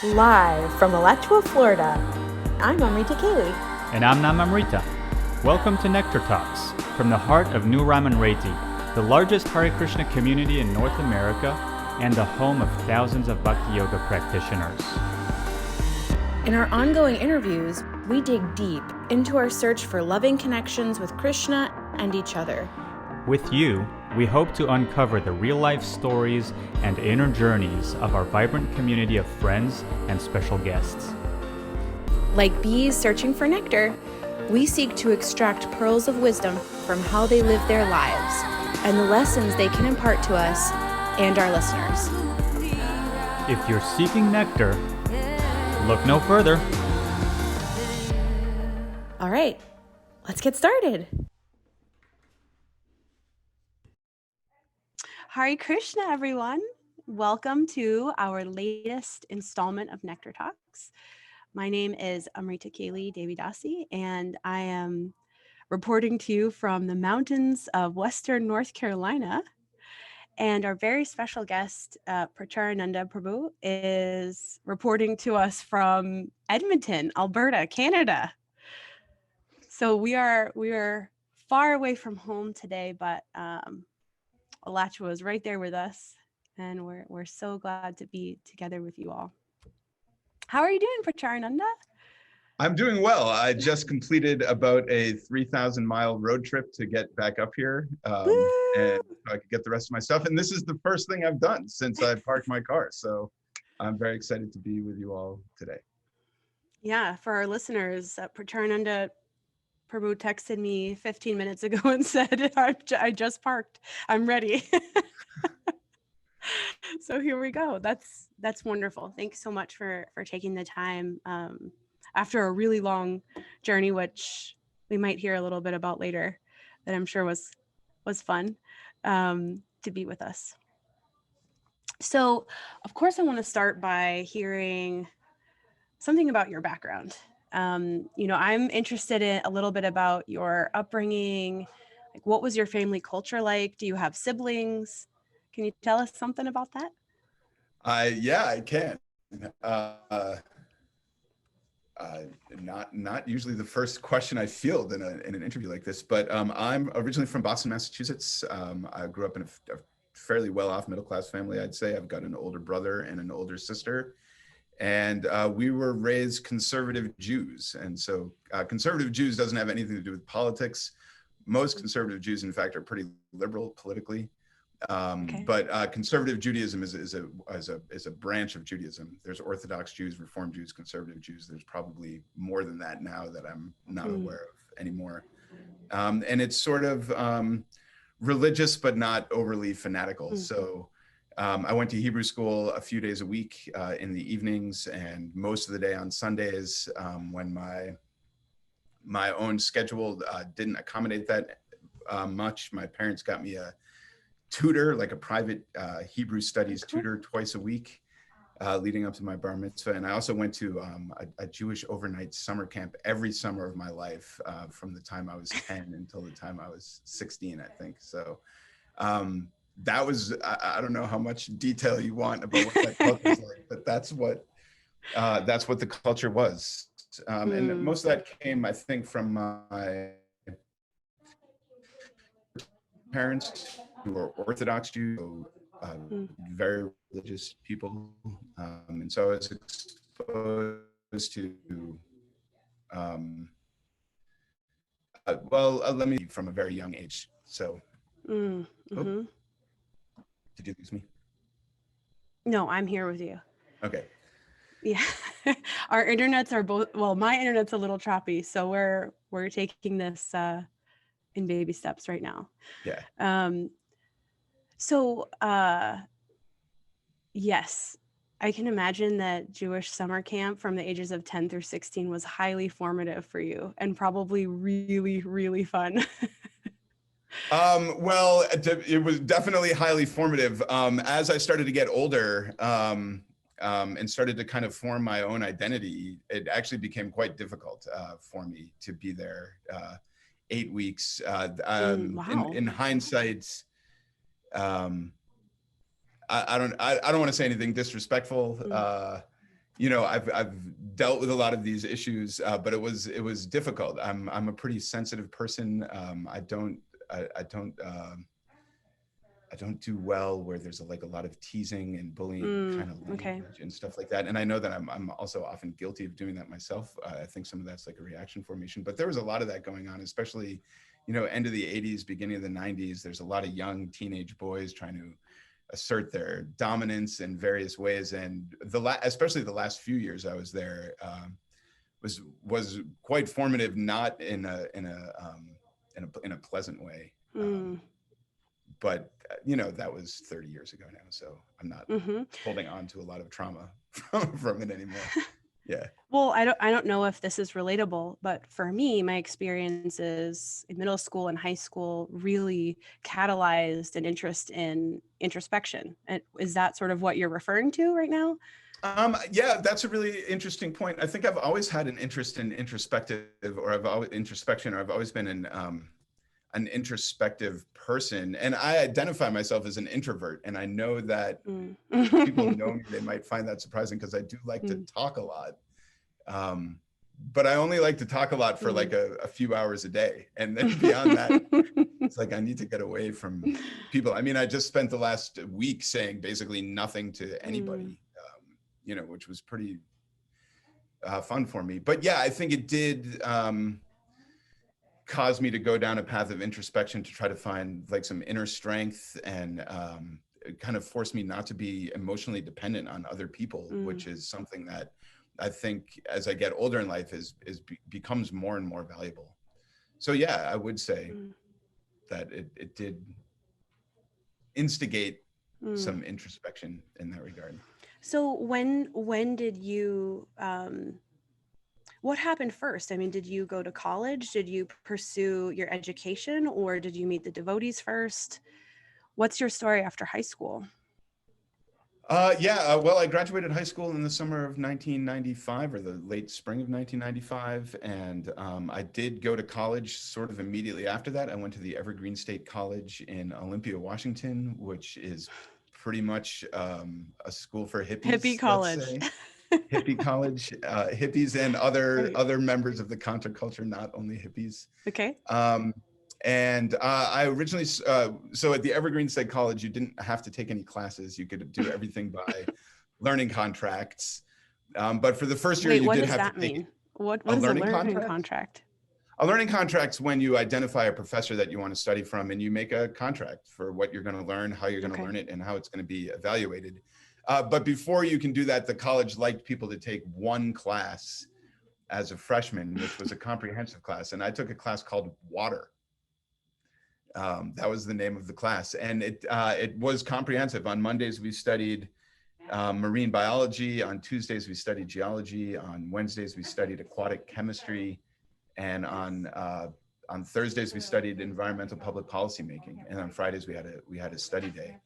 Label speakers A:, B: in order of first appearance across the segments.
A: Live from Alachua, Florida, I'm Amrita Kaylee.
B: And I'm Namamrita. Welcome to Nectar Talks, from the heart of New Ramanreti, the largest Hare Krishna community in North America and the home of thousands of Bhakti Yoga practitioners.
A: In our ongoing interviews, we dig deep into our search for loving connections with Krishna and each other.
B: With you, we hope to uncover the real-life stories and inner journeys of our vibrant community of friends and special guests.
A: Like bees searching for nectar, we seek to extract pearls of wisdom from how they live their lives and the lessons they can impart to us and our listeners.
B: If you're seeking nectar, look no further.
A: All right, let's get started.
C: Hare Krishna, everyone. Welcome to our latest installment of Nectar Talks. My name is Amrita Kaylee Devidasi, and I am reporting to you from the mountains of Western North Carolina. And our very special guest, Pracarananda Prabhu, is reporting to us from Edmonton, Alberta, Canada. So we are far away from home today, but Alachua is right there with us, and we're so glad to be together with you all. How are you doing, Pracarananda?
D: I'm doing well. I just completed about a 3,000-mile road trip to get back up here, and I could get the rest of my stuff. And this is the first thing I've done since I parked my car. So I'm very excited to be with you all today.
C: Yeah, for our listeners, Pracarananda Prabhu texted me 15 minutes ago and said, I just parked. I'm ready. So here we go. That's wonderful. Thanks so much for taking the time after a really long journey, which we might hear a little bit about later, that I'm sure was fun to be with us. So, of course, I want to start by hearing something about your background. I'm interested in a little bit about your upbringing. Like, what was your family culture like? Do you have siblings? Can you tell us something about that?
D: Yeah, I can. Not usually the first question I field in an interview like this, but I'm originally from Boston, Massachusetts. I grew up in a fairly well-off middle-class family, I'd say. I've got an older brother and an older sister. And we were raised conservative Jews. And so conservative Jews doesn't have anything to do with politics. Most conservative Jews, in fact, are pretty liberal politically.
C: Okay.
D: But conservative Judaism is a branch of Judaism. There's Orthodox Jews, Reform Jews, conservative Jews. There's probably more than that now that I'm not aware of anymore. And it's sort of religious, but not overly fanatical. So I went to Hebrew school a few days a week in the evenings, and most of the day on Sundays when my own schedule didn't accommodate that much. My parents got me a tutor, like a private Hebrew studies tutor twice a week leading up to my bar mitzvah. And I also went to a Jewish overnight summer camp every summer of my life from the time I was 10 until the time I was 16, I think. So that was, I don't know how much detail you want about what that culture is like, but that's what the culture was. And most of that came, I think, from my parents who are Orthodox Jews, very religious people. And so I was exposed to, let me from a very young age. So, Did you lose me?
C: No, I'm here with you.
D: Okay.
C: Yeah. Our internets are both, well, my internet's a little choppy, so we're taking this in baby steps right now.
D: Yeah.
C: So yes, I can imagine that Jewish summer camp from the ages of 10 through 16 was highly formative for you and probably really, really fun.
D: Well, it was definitely highly formative. As I started to get older and started to kind of form my own identity, it actually became quite difficult for me to be there 8 weeks.
C: Wow.
D: In hindsight, I don't want to say anything disrespectful. I've dealt with a lot of these issues, but it was difficult. I'm a pretty sensitive person. I don't do well where there's a lot of teasing and bullying kind of language and stuff like that. And I know that I'm also often guilty of doing that myself. I think some of that's like a reaction formation, but there was a lot of that going on, especially, end of the 80s, beginning of the 90s. There's a lot of young teenage boys trying to assert their dominance in various ways. And especially the last few years I was there was quite formative, not in a pleasant way. But that was 30 years ago now, so I'm not holding on to a lot of trauma from it anymore. Yeah.
C: Well, I don't know if this is relatable, but for me, my experiences in middle school and high school really catalyzed an interest in introspection. And is that sort of what you're referring to right now?
D: Yeah, that's a really interesting point. I think I've always had an interest in introspection, or I've always been an introspective person, and I identify myself as an introvert. And I know that people know me, they might find that surprising because I do like to talk a lot. But I only like to talk a lot for like a few hours a day. And then beyond that, it's like, I need to get away from people. I mean, I just spent the last week saying basically nothing to anybody, which was pretty fun for me. But yeah, I think it did cause me to go down a path of introspection to try to find like some inner strength, and it kind of forced me not to be emotionally dependent on other people, which is something that I think as I get older in life becomes more and more valuable. So yeah, I would say that it did instigate some introspection in that regard.
C: So when did you what happened first? I mean, did you go to college? Did you pursue your education, or did you meet the devotees first? What's your story after high school?
D: Well, I graduated high school in the summer of 1995, or the late spring of 1995. And I did go to college sort of immediately after that. I went to the Evergreen State College in Olympia, Washington, which is pretty much a school for hippies.
C: Hippie college.
D: Hippie college, hippies and other members of the counterculture, not only hippies.
C: Okay.
D: And I originally, so at the Evergreen State College, you didn't have to take any classes. You could do everything by learning contracts. But for the first year, you did have to take
C: what is a learning contract?
D: A learning contract's when you identify a professor that you want to study from, and you make a contract for what you're going to learn, how you're going to learn it, and how it's going to be evaluated. But before you can do that, the college liked people to take one class as a freshman, which was a comprehensive class. And I took a class called Water. That was the name of the class. And it was comprehensive. On Mondays, we studied marine biology. On Tuesdays, we studied geology. On Wednesdays, we studied aquatic chemistry. And on Thursdays, we studied environmental public policy making. And on Fridays, we had a study day.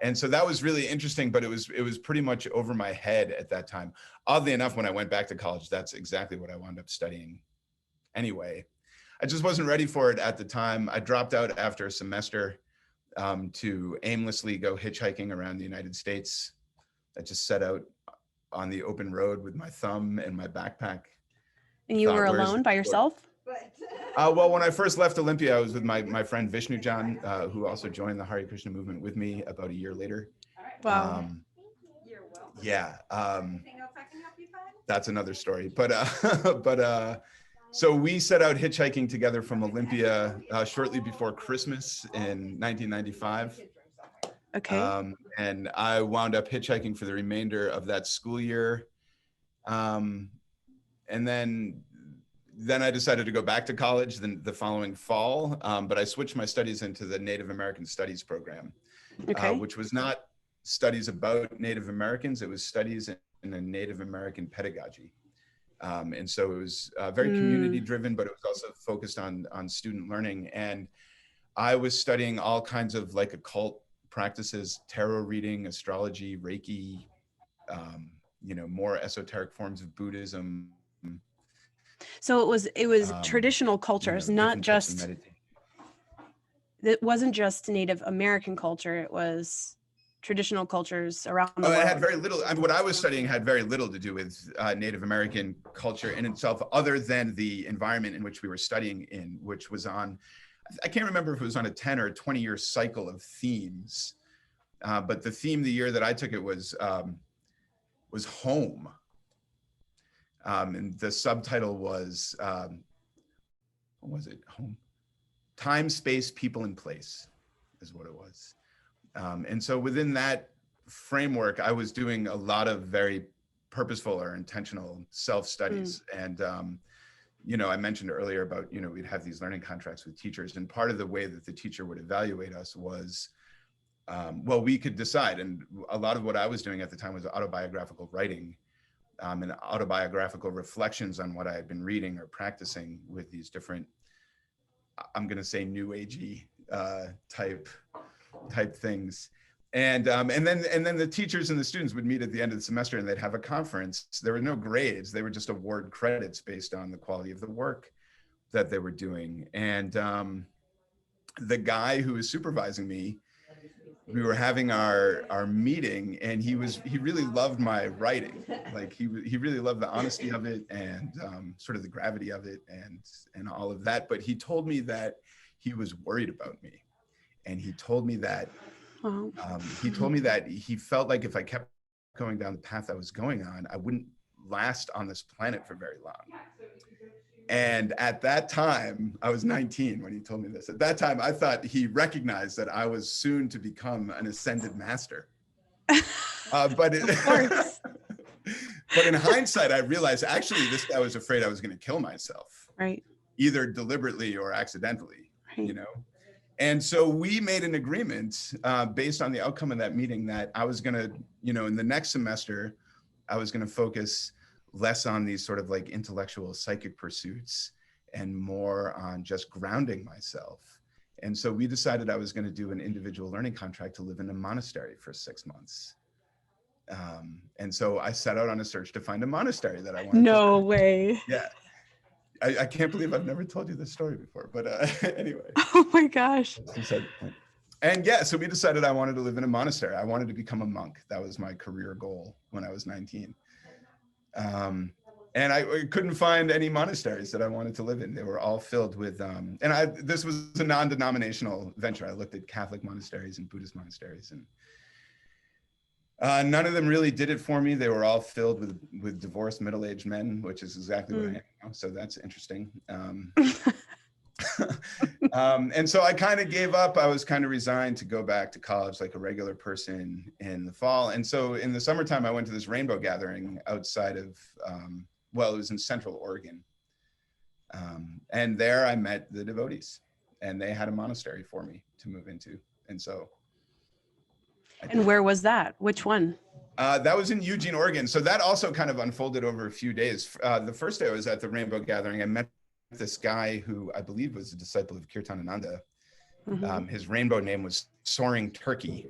D: And so that was really interesting, but it was pretty much over my head at that time. Oddly enough, when I went back to college, that's exactly what I wound up studying anyway. I just wasn't ready for it at the time. I dropped out after a semester to aimlessly go hitchhiking around the United States. I just set out on the open road with my thumb and my backpack.
C: And you were alone by yourself?
D: Well, when I first left Olympia, I was with my friend Vishnu John, who also joined the Hare Krishna movement with me about a year later.
C: Wow.
E: You're welcome.
D: Yeah.
E: Anything else I can help you find?
D: That's another story. But so we set out hitchhiking together from Olympia shortly before Christmas in 1995.
C: Okay.
D: And I wound up hitchhiking for the remainder of that school year. And then I decided to go back to college the following fall, but I switched my studies into the Native American Studies program, which was not studies about Native Americans. It was studies in a Native American pedagogy. And so it was very community driven, but it was also focused on student learning. And I was studying all kinds of like occult practices, tarot reading, astrology, Reiki, more esoteric forms of Buddhism.
C: So it was traditional cultures, not just, it wasn't just Native American culture. It was traditional cultures around the
D: Oh,
C: world.
D: it had very little. I mean, what I was studying had very little to do with Native American culture in itself, other than the environment in which we were studying in, which was on, I can't remember if it was on a 10 or 20-year cycle of themes. But the theme the year that I took it was home. And the subtitle was, what was it? Home. Time, space, people, and place is what it was. And so within that framework, I was doing a lot of very purposeful or intentional self-studies. And, you know, I mentioned earlier about, you know, we'd have these learning contracts with teachers. And part of the way that the teacher would evaluate us was, well, we could decide. And a lot of what I was doing at the time was autobiographical writing and autobiographical reflections on what I had been reading or practicing with these different, I'm going to say new agey type things. And then the teachers and the students would meet at the end of the semester and they'd have a conference. There were no grades. They would just award credits based on the quality of the work that they were doing. And the guy who was supervising me, we were having our meeting, and he really loved my writing. Like he really loved the honesty of it and sort of the gravity of it and all of that. But he told me that he was worried about me, and he told me that he felt like if I kept going down the path I was going on, I wouldn't last on this planet for very long. And at that time, I was 19 when he told me this. At that time, I thought he recognized that I was soon to become an ascended master. But in hindsight, I realized actually this guy was afraid I was going to kill myself,
C: right?
D: Either deliberately or accidentally, right. You know? And so we made an agreement based on the outcome of that meeting that I was going to, you know, in the next semester, I was going to focus less on these sort of like intellectual psychic pursuits and more on just grounding myself. And so we decided I was going to do an individual learning contract to live in a monastery for 6 months. And so I set out on a search to find a monastery that I wanted.
C: No way.
D: Yeah. I can't believe I've never told you this story before, but anyway.
C: Oh my gosh.
D: And yeah, so we decided I wanted to live in a monastery. I wanted to become a monk. That was my career goal when I was 19. And I couldn't find any monasteries that I wanted to live in. They were all filled with, this was a non-denominational venture. I looked at Catholic monasteries and Buddhist monasteries, and none of them really did it for me. They were all filled with divorced middle-aged men, which is exactly what I am now. So that's interesting. And so I kind of gave up. I was kind of resigned to go back to college like a regular person in the fall. And so in the summertime, I went to this rainbow gathering outside of, well, it was in Central Oregon. And there I met the devotees, and they had a monastery for me to move into. And so.
C: And where was that? Which one?
D: That was in Eugene, Oregon. So that also kind of unfolded over a few days. The first day I was at the rainbow gathering, I met this guy who I believe was a disciple of Kirtanananda. His rainbow name was Soaring Turkey.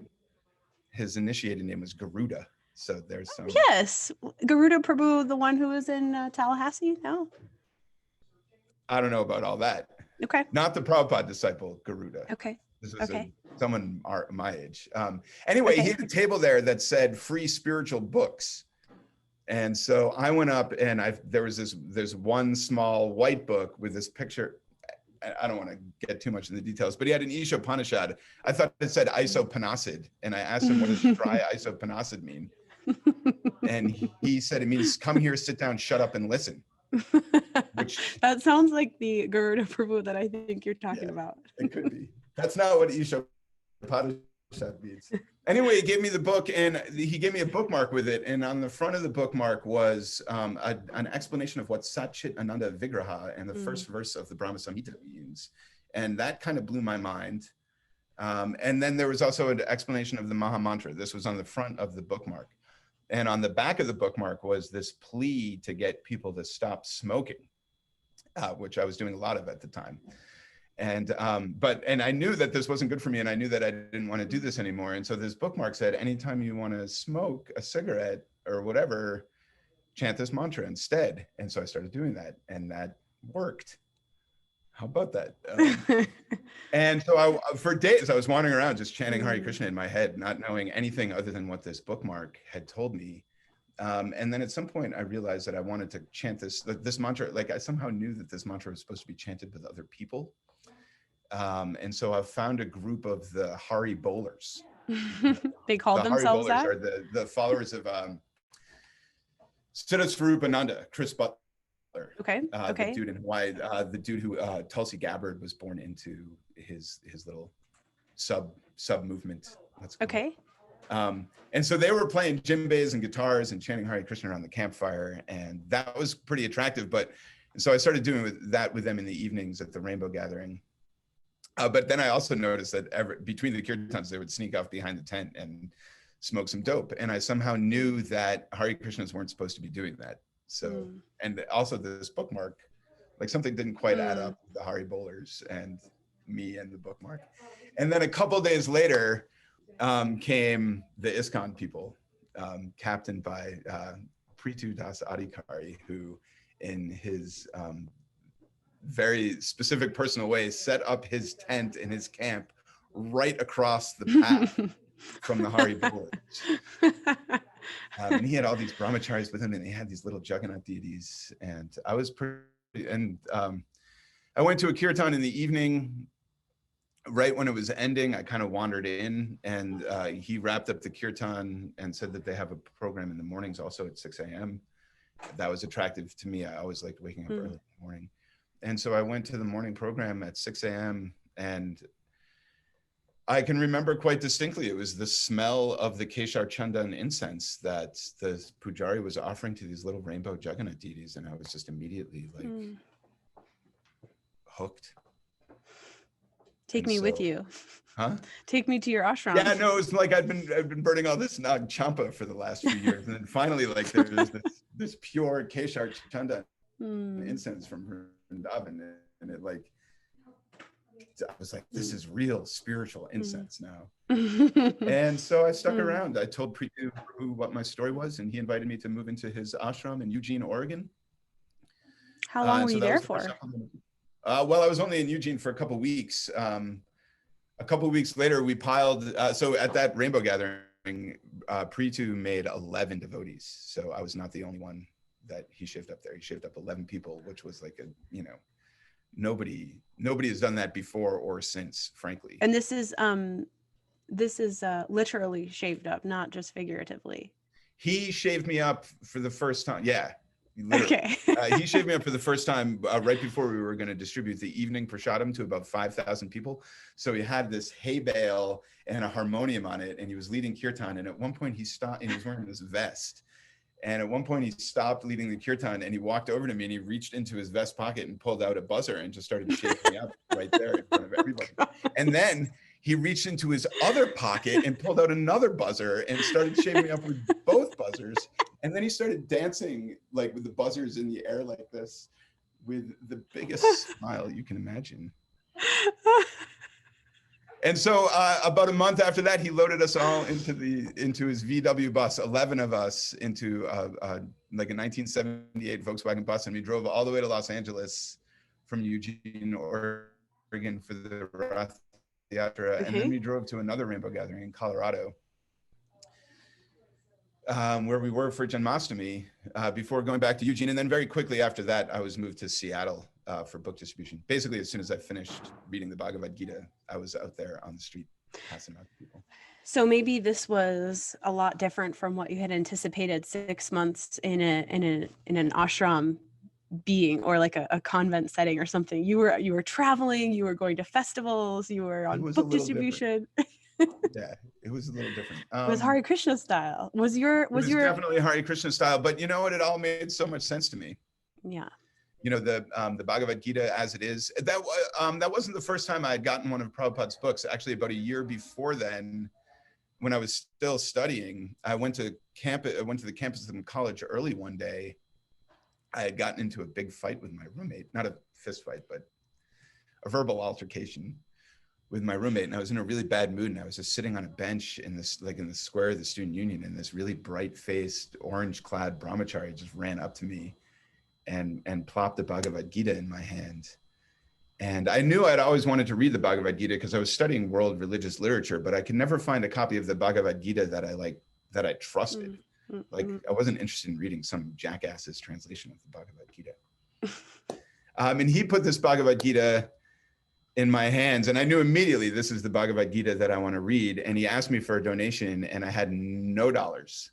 D: His initiated name was Garuda. So there's some.
C: Yes, Garuda Prabhu, the one who was in Tallahassee. No,
D: I don't know about all that.
C: Okay.
D: Not the Prabhupada disciple, Garuda.
C: Okay.
D: This was someone my age. Anyway, he had a table there that said free spiritual books. And so I went up, and there's one small white book with this picture. I don't want to get too much in the details, but he had an Ishopanishad. I thought it said Isopanasid, and I asked him, what does dry Isopanasid mean? And he said, it means come here, sit down, shut up, and listen. Which,
C: that sounds like the Garuda Prabhu that I think you're talking about.
D: It could be. That's not what Ishopanishad means. Anyway, he gave me the book, and he gave me a bookmark with it. And on the front of the bookmark was an explanation of what Sat Chit Ananda Vigraha and the first verse of the Brahma Samhita means. And that kind of blew my mind. And then there was also an explanation of the Maha Mantra. This was on the front of the bookmark. And on the back of the bookmark was this plea to get people to stop smoking, which I was doing a lot of at the time. And I knew that this wasn't good for me, and I knew that I didn't want to do this anymore. And so this bookmark said, anytime you want to smoke a cigarette or whatever, chant this mantra instead. And so I started doing that, and that worked. How about that? And so for days, I was wandering around just chanting Hare Krishna in my head, not knowing anything other than what this bookmark had told me. And then at some point I realized that I wanted to chant this mantra. Like I somehow knew that this mantra was supposed to be chanted with other people. And so I found a group of the Hare bowlers.
C: They called
D: the
C: themselves
D: Hare bowlers
C: that?
D: are the followers of Siddhaswarupananda, Chris Butler.
C: Okay. Okay.
D: The dude in Hawaii, the dude who Tulsi Gabbard was born into his little sub movement.
C: Okay.
D: And so they were playing djembes and guitars and chanting Hare Krishna around the campfire, and that was pretty attractive. So I started doing that with them in the evenings at the Rainbow Gathering. But then I also noticed that between the kirtans, they would sneak off behind the tent and smoke some dope. And I somehow knew that Hare Krishnas weren't supposed to be doing that. So, and also this bookmark, like something didn't quite add up with the Hare bowlers and me and the bookmark. And then a couple of days later came the ISKCON people, captained by Prithu Das Adhikari, who in his very specific personal way set up his tent in his camp right across the path from the Hare bowlers. And he had all these brahmacharis with him, and they had these little Jagannath deities. And I was I went to a kirtan in the evening. Right when it was ending, I kind of wandered in, and he wrapped up the kirtan and said that they have a program in the mornings also at 6 a.m. That was attractive to me. I always liked waking up early in the morning. And so I went to the morning program at 6 a.m. and I can remember quite distinctly, it was the smell of the Keshar Chandan incense that the pujari was offering to these little rainbow Jagannath deities. And I was just immediately like hooked.
C: Take me with you.
D: Huh?
C: Take me to your ashram.
D: Yeah, no, it's like I've been burning all this Nag Champa for the last few years. And then finally, like there's this pure Keshar Chandan incense from Vrindavan. And it like, I was like, this is real spiritual incense now. And so I stuck around. I told Prithu what my story was, and he invited me to move into his ashram in Eugene, Oregon.
C: How long were you there for?
D: Well, I was only in Eugene for a couple of weeks. A couple of weeks later, we piled. So at that Rainbow Gathering, Prithu made 11 devotees. So I was not the only one that he shaved up there. He shaved up 11 people, which was like nobody has done that before or since, frankly.
C: And this is literally shaved up, not just figuratively.
D: He shaved me up for the first time. Yeah. Literally.
C: Okay.
D: He shaved me up for the first time right before we were going to distribute the evening prasadam to about 5,000 people. So he had this hay bale and a harmonium on it, and he was leading kirtan. And at one point he stopped, and he was wearing this vest. And at one point he stopped leading the kirtan, and he walked over to me, and he reached into his vest pocket and pulled out a buzzer and just started shaving me up right there in front of everybody. And then he reached into his other pocket and pulled out another buzzer and started shaving me up with both buzzers. And then he started dancing like with the buzzers in the air like this, with the biggest smile you can imagine. And so about a month after that, he loaded us all into his VW bus, 11 of us, into like a 1978 Volkswagen bus, and we drove all the way to Los Angeles from Eugene, Oregon for the Rath Yatra, and then we drove to another Rainbow Gathering in Colorado, where we were for Janmashtami before going back to Eugene. And then very quickly after that, I was moved to Seattle for book distribution. Basically, as soon as I finished reading the Bhagavad Gita, I was out there on the street passing out to people.
C: So maybe this was a lot different from what you had anticipated 6 months in an ashram being, or like a convent setting or something. You were traveling, you were going to festivals, you were on book distribution.
D: Yeah, it was a little different.
C: It was Hare Krishna style. It was
D: definitely Hare Krishna style, but you know what? It all made so much sense to me.
C: Yeah.
D: You know, the Bhagavad Gita as it is, that wasn't the first time I had gotten one of Prabhupada's books. Actually, about a year before then, when I was still studying, I went to the campus of the college early one day. I had gotten into a big fight with my roommate, not a fist fight, but a verbal altercation with my roommate. And I was in a really bad mood. And I was just sitting on a bench in the square of the student union, and this really bright faced, orange clad brahmachari just ran up to me and plopped the Bhagavad Gita in my hand. And I knew I'd always wanted to read the Bhagavad Gita because I was studying world religious literature, but I could never find a copy of the Bhagavad Gita that I trusted. Like, I wasn't interested in reading some jackass's translation of the Bhagavad Gita. And he put this Bhagavad Gita in my hands, and I knew immediately this is the Bhagavad Gita that I want to read. And he asked me for a donation, and I had no dollars.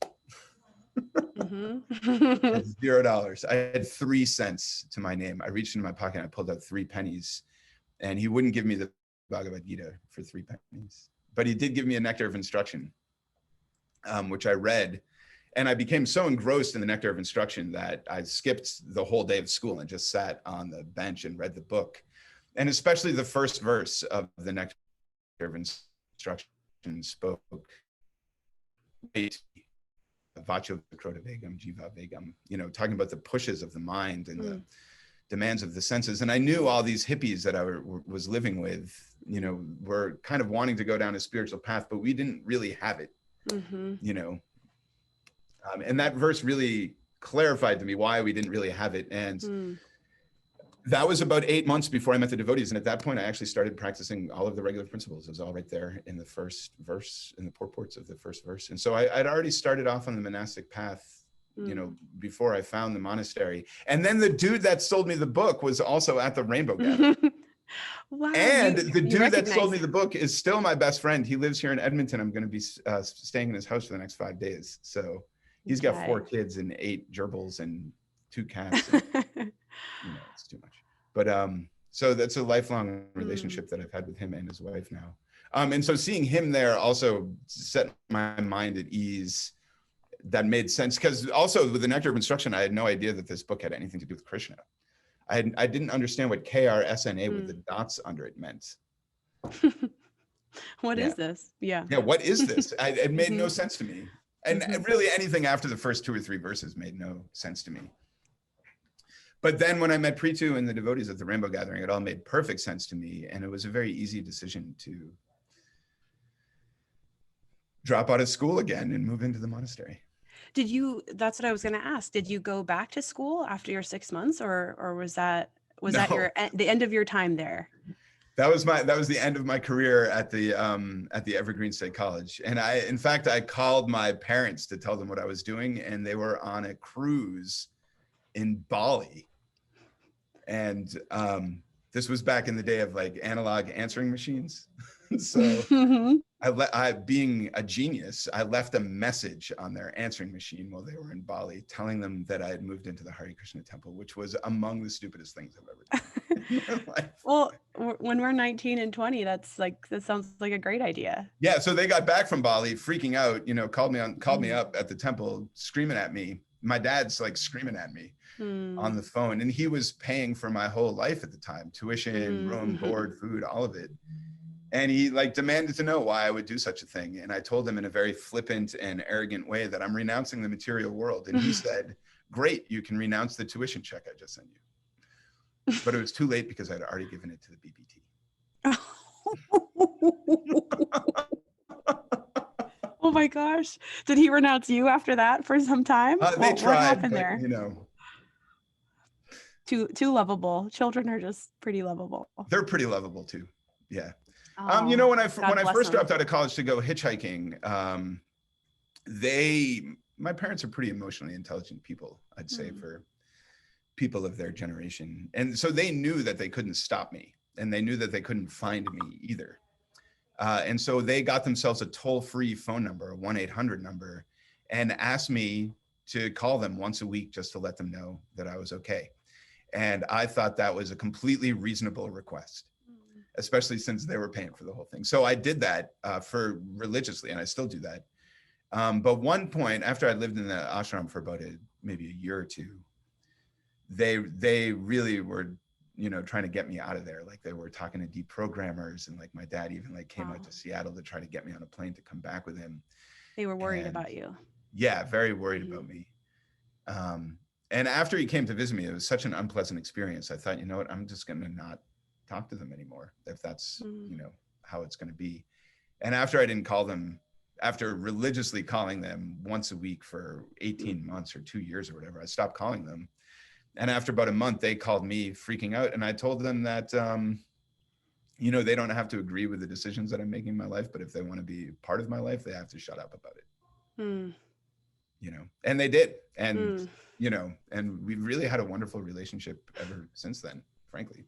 D: I had $0. I had 3 cents to my name. I reached into my pocket and I pulled out 3 pennies, and he wouldn't give me the Bhagavad Gita for 3 pennies. But he did give me a Nectar of Instruction, which I read. And I became so engrossed in the Nectar of Instruction that I skipped the whole day of school and just sat on the bench and read the book. And especially the first verse of the Nectar of Instruction spoke, Vacho Krota Vegam, Jiva Vegam, you know, talking about the pushes of the mind and the demands of the senses. And I knew all these hippies that I was living with, you know, were kind of wanting to go down a spiritual path, but we didn't really have it, you know. And that verse really clarified to me why we didn't really have it. And that was about 8 months before I met the devotees. And at that point, I actually started practicing all of the regular principles. It was all right there in the first verse, in the purports of the first verse. And so I'd already started off on the monastic path, you know, before I found the monastery. And then the dude that sold me the book was also at the Rainbow Gathering.
C: Wow,
D: and the dude that sold me the book is still my best friend. He lives here in Edmonton. I'm going to be staying in his house for the next 5 days. So he's got 4 kids and 8 gerbils and 2 cats. And, you know, it's too much. But so that's a lifelong relationship that I've had with him and his wife now. And so seeing him there also set my mind at ease. That made sense, because also with the Nectar of Instruction, I had no idea that this book had anything to do with Krishna. I didn't understand what KRSNA with the dots under it meant.
C: What is this? Yeah,
D: what is this? It made no sense to me. And really anything after the first 2 or 3 verses made no sense to me. But then when I met Prithu and the devotees at the Rainbow Gathering, it all made perfect sense to me. And it was a very easy decision to drop out of school again and move into the monastery.
C: That's what I was going to ask. Did you go back to school after your 6 months, or was that the end of your time there?
D: That was the end of my career at the Evergreen State College. And in fact, I called my parents to tell them what I was doing, and they were on a cruise in Bali. And this was back in the day of like analog answering machines. So I being a genius, I left a message on their answering machine while they were in Bali, telling them that I had moved into the Hare Krishna temple, which was among the stupidest things I've ever done in my life.
C: Well, when we're 19 and 20, that sounds like a great idea.
D: Yeah. So they got back from Bali freaking out, you know, called me up at the temple, screaming at me. My dad's like screaming at me on the phone, and he was paying for my whole life at the time, tuition, room, board, food, all of it. And he like demanded to know why I would do such a thing. And I told him in a very flippant and arrogant way that I'm renouncing the material world. And he said, great, you can renounce the tuition check I just sent you. But it was too late because I'd already given it to the BBT.
C: Oh my gosh. Did he renounce you after that for some time?
D: They tried,
C: what happened
D: but,
C: there?
D: You know.
C: Too lovable. Children are just pretty lovable.
D: They're pretty lovable too. Yeah.
C: Oh,
D: you know, when I first
C: them.
D: dropped out of college to go hitchhiking, my parents are pretty emotionally intelligent people, I'd say, for people of their generation. And so they knew that they couldn't stop me, and they knew that they couldn't find me either. And so they got themselves a toll-free phone number, a 1-800 number, and asked me to call them once a week just to let them know that I was okay. And I thought that was a completely reasonable request, especially since they were paying for the whole thing. So I did that for religiously, and I still do that. But one point, after I lived in the ashram for about maybe a year or two, they really were, you know, trying to get me out of there. Like they were talking to deprogrammers, and like my dad even like came out to Seattle to try to get me on a plane to come back with him.
C: They were worried about you.
D: Yeah, very worried about me. And after he came to visit me, it was such an unpleasant experience. I thought, you know what, I'm just going to not talk to them anymore if that's, you know, how it's going to be. And after I didn't call them, after religiously calling them once a week for 18 months or 2 years or whatever, I stopped calling them. And after about a month, they called me freaking out. And I told them that, you know, they don't have to agree with the decisions that I'm making in my life, but if they want to be part of my life, they have to shut up about it. You know, and they did. And, you know, and we've really had a wonderful relationship ever since then, frankly.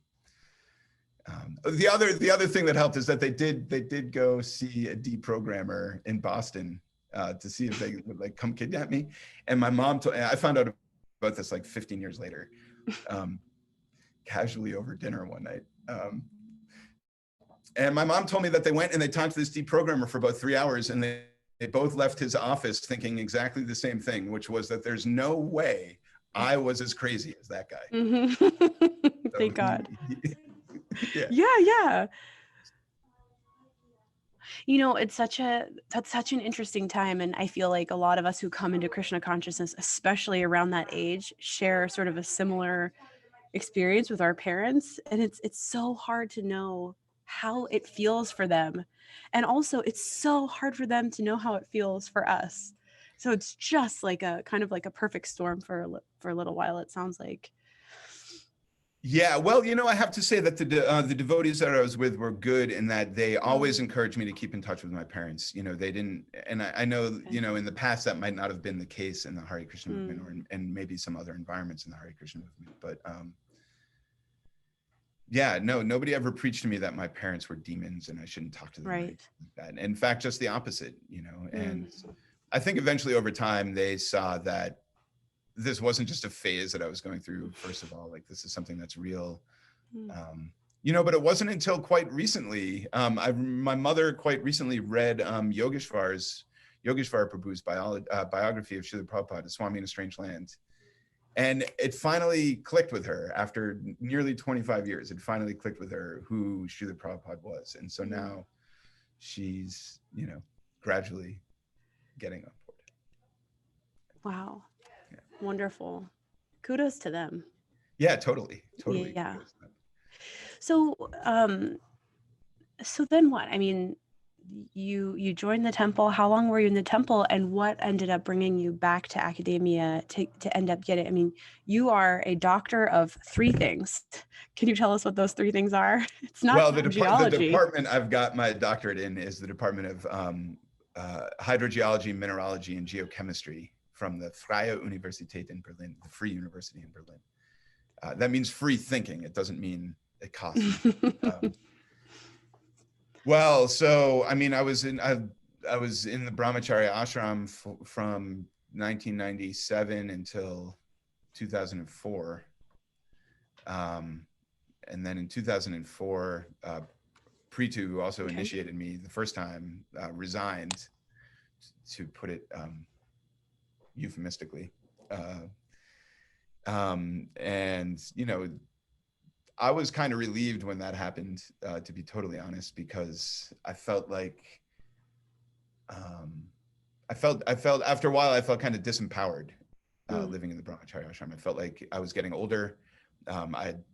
D: The other thing that helped is that they did go see a deprogrammer in Boston to see if they would like come kidnap me. And my mom I found out about this like 15 years later, casually over dinner one night. And my mom told me that they went and they talked to this deprogrammer for about 3 hours, and they both left his office thinking exactly the same thing, which was that there's no way I was as crazy as that guy.
C: Thank God.
D: Yeah.
C: You know, that's such an interesting time. And I feel like a lot of us who come into Krishna consciousness, especially around that age, share sort of a similar experience with our parents. And it's so hard to know how it feels for them. And also it's so hard for them to know how it feels for us. So it's just like a kind of like a perfect storm for a little while, it sounds like.
D: Yeah, well, you know, I have to say that the devotees that I was with were good in that they always encouraged me to keep in touch with my parents. You know, they didn't, and I know, you know, in the past that might not have been the case in the Hare Krishna movement or and maybe some other environments in the Hare Krishna movement. But yeah, no, nobody ever preached to me that my parents were demons and I shouldn't talk to them like that. In fact, just the opposite, you know. And I think eventually over time they saw that this wasn't just a phase that I was going through. First of all, like this is something that's real, you know. But it wasn't until quite recently. My mother quite recently read Yogeshwar Prabhu's biography of Srila Prabhupada, Swami in a Strange Land, and it finally clicked with her after nearly 25 years. It finally clicked with her who Srila Prabhupada was, and so now she's, you know, gradually getting on board.
C: Wow. Wonderful. Kudos to them.
D: Yeah, totally.
C: Yeah. So so then what? I mean, you joined the temple. How long were you in the temple, and what ended up bringing you back to academia to end up getting? I mean, you are a doctor of 3 things. Can you tell us what those 3 things are? It's not
D: the
C: geology.
D: The department I've got my doctorate in is the Department of Hydrogeology, Mineralogy, and Geochemistry from the Freie Universität in Berlin, the Free University in Berlin. That means free thinking. It doesn't mean it costs. Well, so I mean, I was in the Brahmacharya ashram from 1997 until 2004, and then in 2004, Preetu, who also initiated me the first time, resigned, to put it euphemistically, and you know, I was kind of relieved when that happened, to be totally honest, because I felt like I felt after a while I felt kind of disempowered living in the Brahmacharya ashram. I felt like I was getting older. I had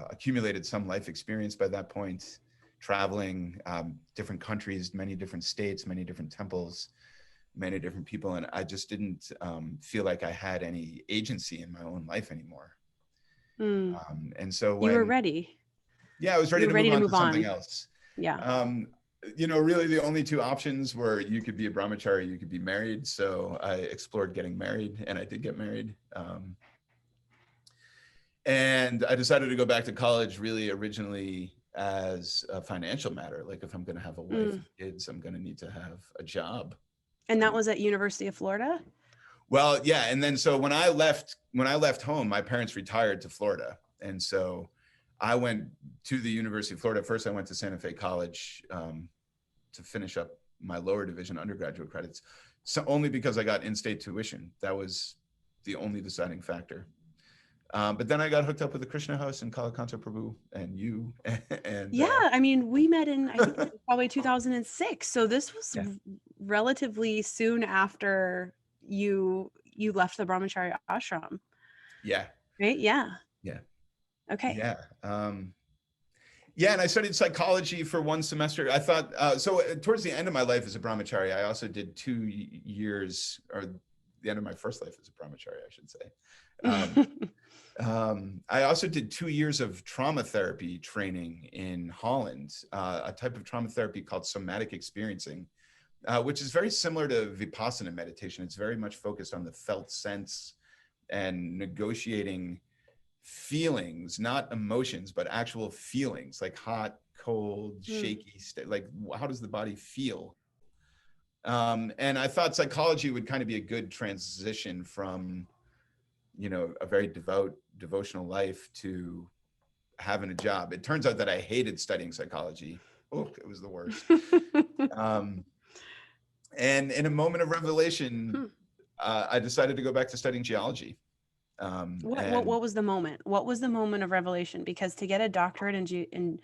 D: accumulated some life experience by that point, traveling different countries, many different states, many different temples, many different people, and I just didn't feel like I had any agency in my own life anymore. And so when
C: you were ready.
D: Yeah, I was ready to move on to something else.
C: Yeah.
D: You know, really the only 2 options were you could be a brahmachari, you could be married. So I explored getting married, and I did get married. And I decided to go back to college really originally as a financial matter. Like if I'm going to have a wife and kids, I'm going to need to have a job.
C: And that was at University of Florida?
D: Well, yeah. And then so when I left home, my parents retired to Florida. And so I went to the University of Florida. First, I went to Santa Fe College to finish up my lower division undergraduate credits. So only because I got in-state tuition. That was the only deciding factor. But then I got hooked up with the Krishna House and Kalakanta Prabhu and you. And
C: yeah, I mean, we met in, I think it was probably 2006. So this was relatively soon after you left the Brahmacharya ashram.
D: Yeah.
C: Right? Yeah.
D: Yeah.
C: Okay.
D: Yeah. Yeah, and I studied psychology for 1 semester. I thought, so towards the end of my life as a brahmachari, I also did 2 years, or the end of my first life as a brahmachari, I should say. I also did 2 years of trauma therapy training in Holland, a type of trauma therapy called somatic experiencing, which is very similar to Vipassana meditation. It's very much focused on the felt sense and negotiating feelings, not emotions, but actual feelings, like hot, cold, shaky, like how does the body feel? And I thought psychology would kind of be a good transition from, you know, a very devotional life to having a job. It turns out that I hated studying psychology. Oh, it was the worst. And in a moment of revelation, I decided to go back to studying geology.
C: What was the moment? What was the moment of revelation? Because to get a doctorate in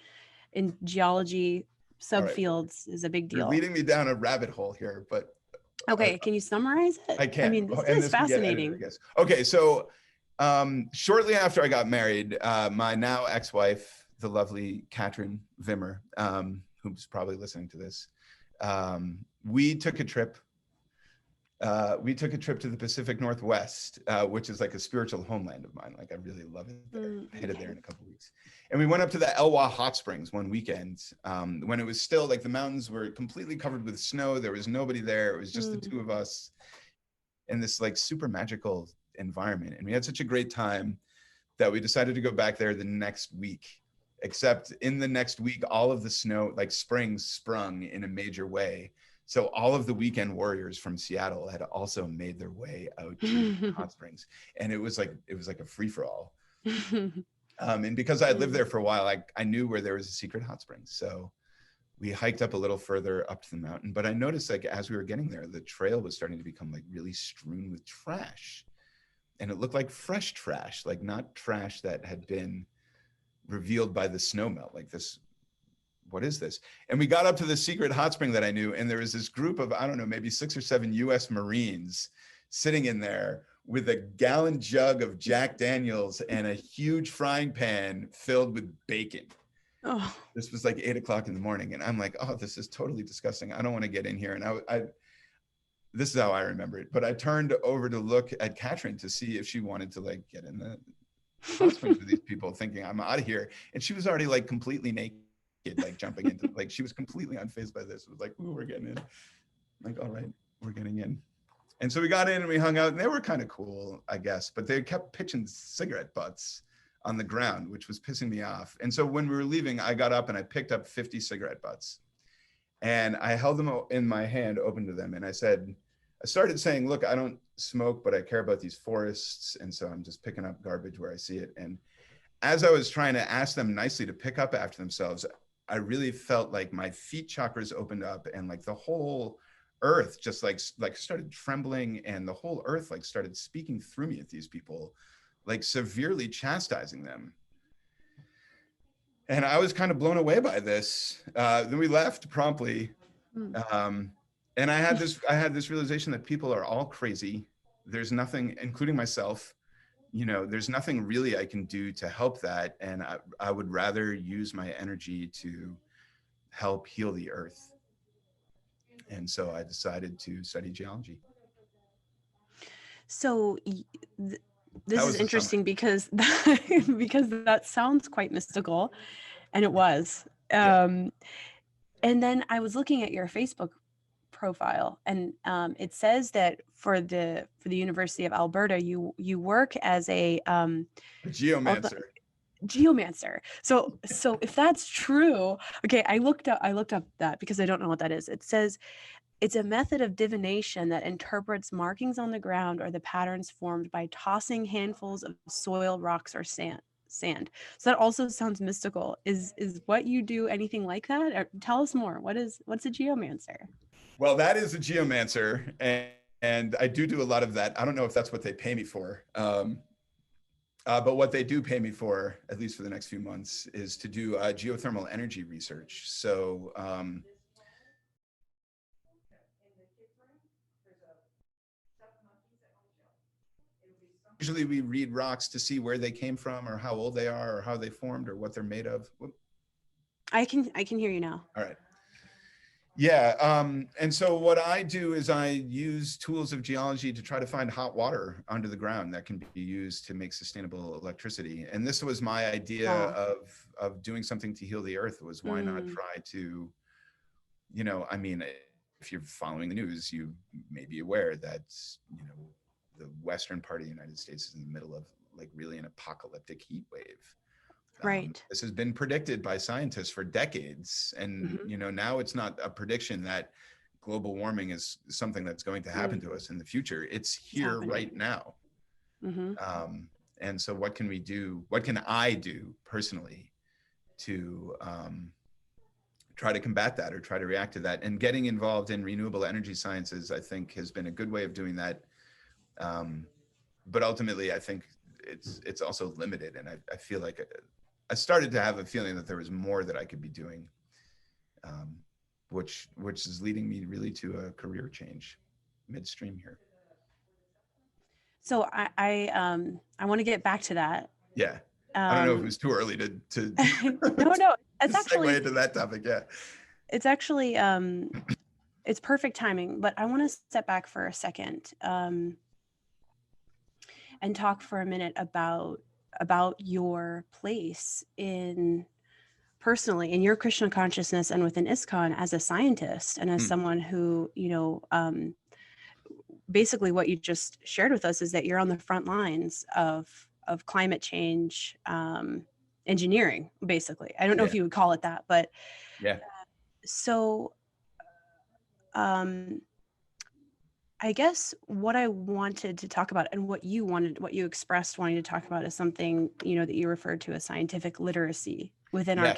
C: geology subfields is a big deal.
D: You're leading me down a rabbit hole here, but
C: okay, can you summarize it?
D: I can.
C: I mean, this is fascinating.
D: Edited, I guess. Okay, so shortly after I got married, my now ex-wife, the lovely Katrin Wimmer, who's probably listening to this, we took a trip. We took a trip to the Pacific Northwest, which is like a spiritual homeland of mine. Like I really love it there. I headed there in a couple of weeks. And we went up to the Elwha Hot Springs one weekend when it was still like the mountains were completely covered with snow. There was nobody there. It was just the two of us in this like super magical environment. And we had such a great time that we decided to go back there the next week. Except in the next week, all of the snow, like springs sprung in a major way. So all of the weekend warriors from Seattle had also made their way out to Hot Springs. And it was like a free for all. And because I had lived there for a while, I knew where there was a secret hot springs. So we hiked up a little further up to the mountain, but I noticed like as we were getting there, the trail was starting to become like really strewn with trash. And it looked like fresh trash, like not trash that had been revealed by the snow melt, like this, what is this? And we got up to the secret hot spring that I knew, and there was this group of, I don't know, maybe 6 or 7 US Marines sitting in there with a gallon jug of Jack Daniels and a huge frying pan filled with bacon.
C: Oh.
D: This was like 8 o'clock in the morning. And I'm like, oh, this is totally disgusting. I don't want to get in here. And this is how I remember it. But I turned over to look at Katrin to see if she wanted to like get in the hot springs with these people, thinking I'm out of here. And she was already like completely naked, like jumping into, like she was completely unfazed by this. It was like, ooh, we're getting in. I'm like, all right, we're getting in. And so we got in and we hung out, and they were kind of cool, I guess, but they kept pitching cigarette butts on the ground, which was pissing me off. And so when we were leaving, I got up and I picked up 50 cigarette butts, and I held them in my hand, open to them. And I started saying, look, I don't smoke, but I care about these forests. And so I'm just picking up garbage where I see it. And as I was trying to ask them nicely to pick up after themselves, I really felt like my feet chakras opened up, and like the whole earth just like started trembling, and the whole earth like started speaking through me at these people, like severely chastising them. And I was kind of blown away by this. Then we left promptly. And I had this realization that people are all crazy. There's nothing, including myself, you know, there's nothing really I can do to help that. And I would rather use my energy to help heal the earth. And so I decided to study geology.
C: So this is interesting because that sounds quite mystical, and it was. And then I was looking at your Facebook profile, and it says that for the University of Alberta, you work as a
D: geomancer.
C: Geomancer. So if that's true, okay, I looked up that because I don't know what that is. It says it's a method of divination that interprets markings on the ground or the patterns formed by tossing handfuls of soil, rocks, or sand. So that also sounds mystical. Is what you do anything like that? Or tell us more. What's a geomancer?
D: Well, that is a geomancer, and I do a lot of that. I don't know if that's what they pay me for. But what they do pay me for, at least for the next few months, is to do geothermal energy research. So usually we read rocks to see where they came from, or how old they are, or how they formed, or what they're made of. Whoop.
C: I can hear you now.
D: All right. Yeah, and so what I do is I use tools of geology to try to find hot water under the ground that can be used to make sustainable electricity. And this was my idea of doing something to heal the earth, was why not try to, I mean, if you're following the news, you may be aware that, the western part of the United States is in the middle of like really an apocalyptic heat wave.
C: Right.
D: This has been predicted by scientists for decades. And, now it's not a prediction that global warming is something that's going to happen to us in the future. It's here right now. And so what can we do? What can I do personally to try to combat that or try to react to that? And getting involved in renewable energy sciences, I think, has been a good way of doing that. But ultimately, I think it's also limited. And I feel like I started to have a feeling that there was more that I could be doing, which is leading me really to a career change midstream here.
C: So I want to get back to that.
D: Yeah. I don't know if it was too early to
C: no, it's actually
D: segue into that topic. Yeah.
C: It's actually it's perfect timing, but I want to step back for a second and talk for a minute about your place personally in your Krishna consciousness and within ISKCON as a scientist and as someone who, basically what you just shared with us is that you're on the front lines of climate change engineering, basically. I don't know if you would call it that, but so I guess what I wanted to talk about and what you expressed wanting to talk about is something, that you referred to as scientific literacy within our,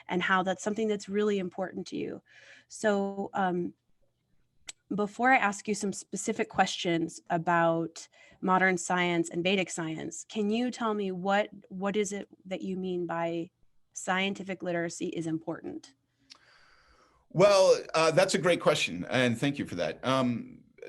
C: and how that's something that's really important to you. So before I ask you some specific questions about modern science and Vedic science, can you tell me what is it that you mean by scientific literacy is important?
D: Well, that's a great question, and thank you for that.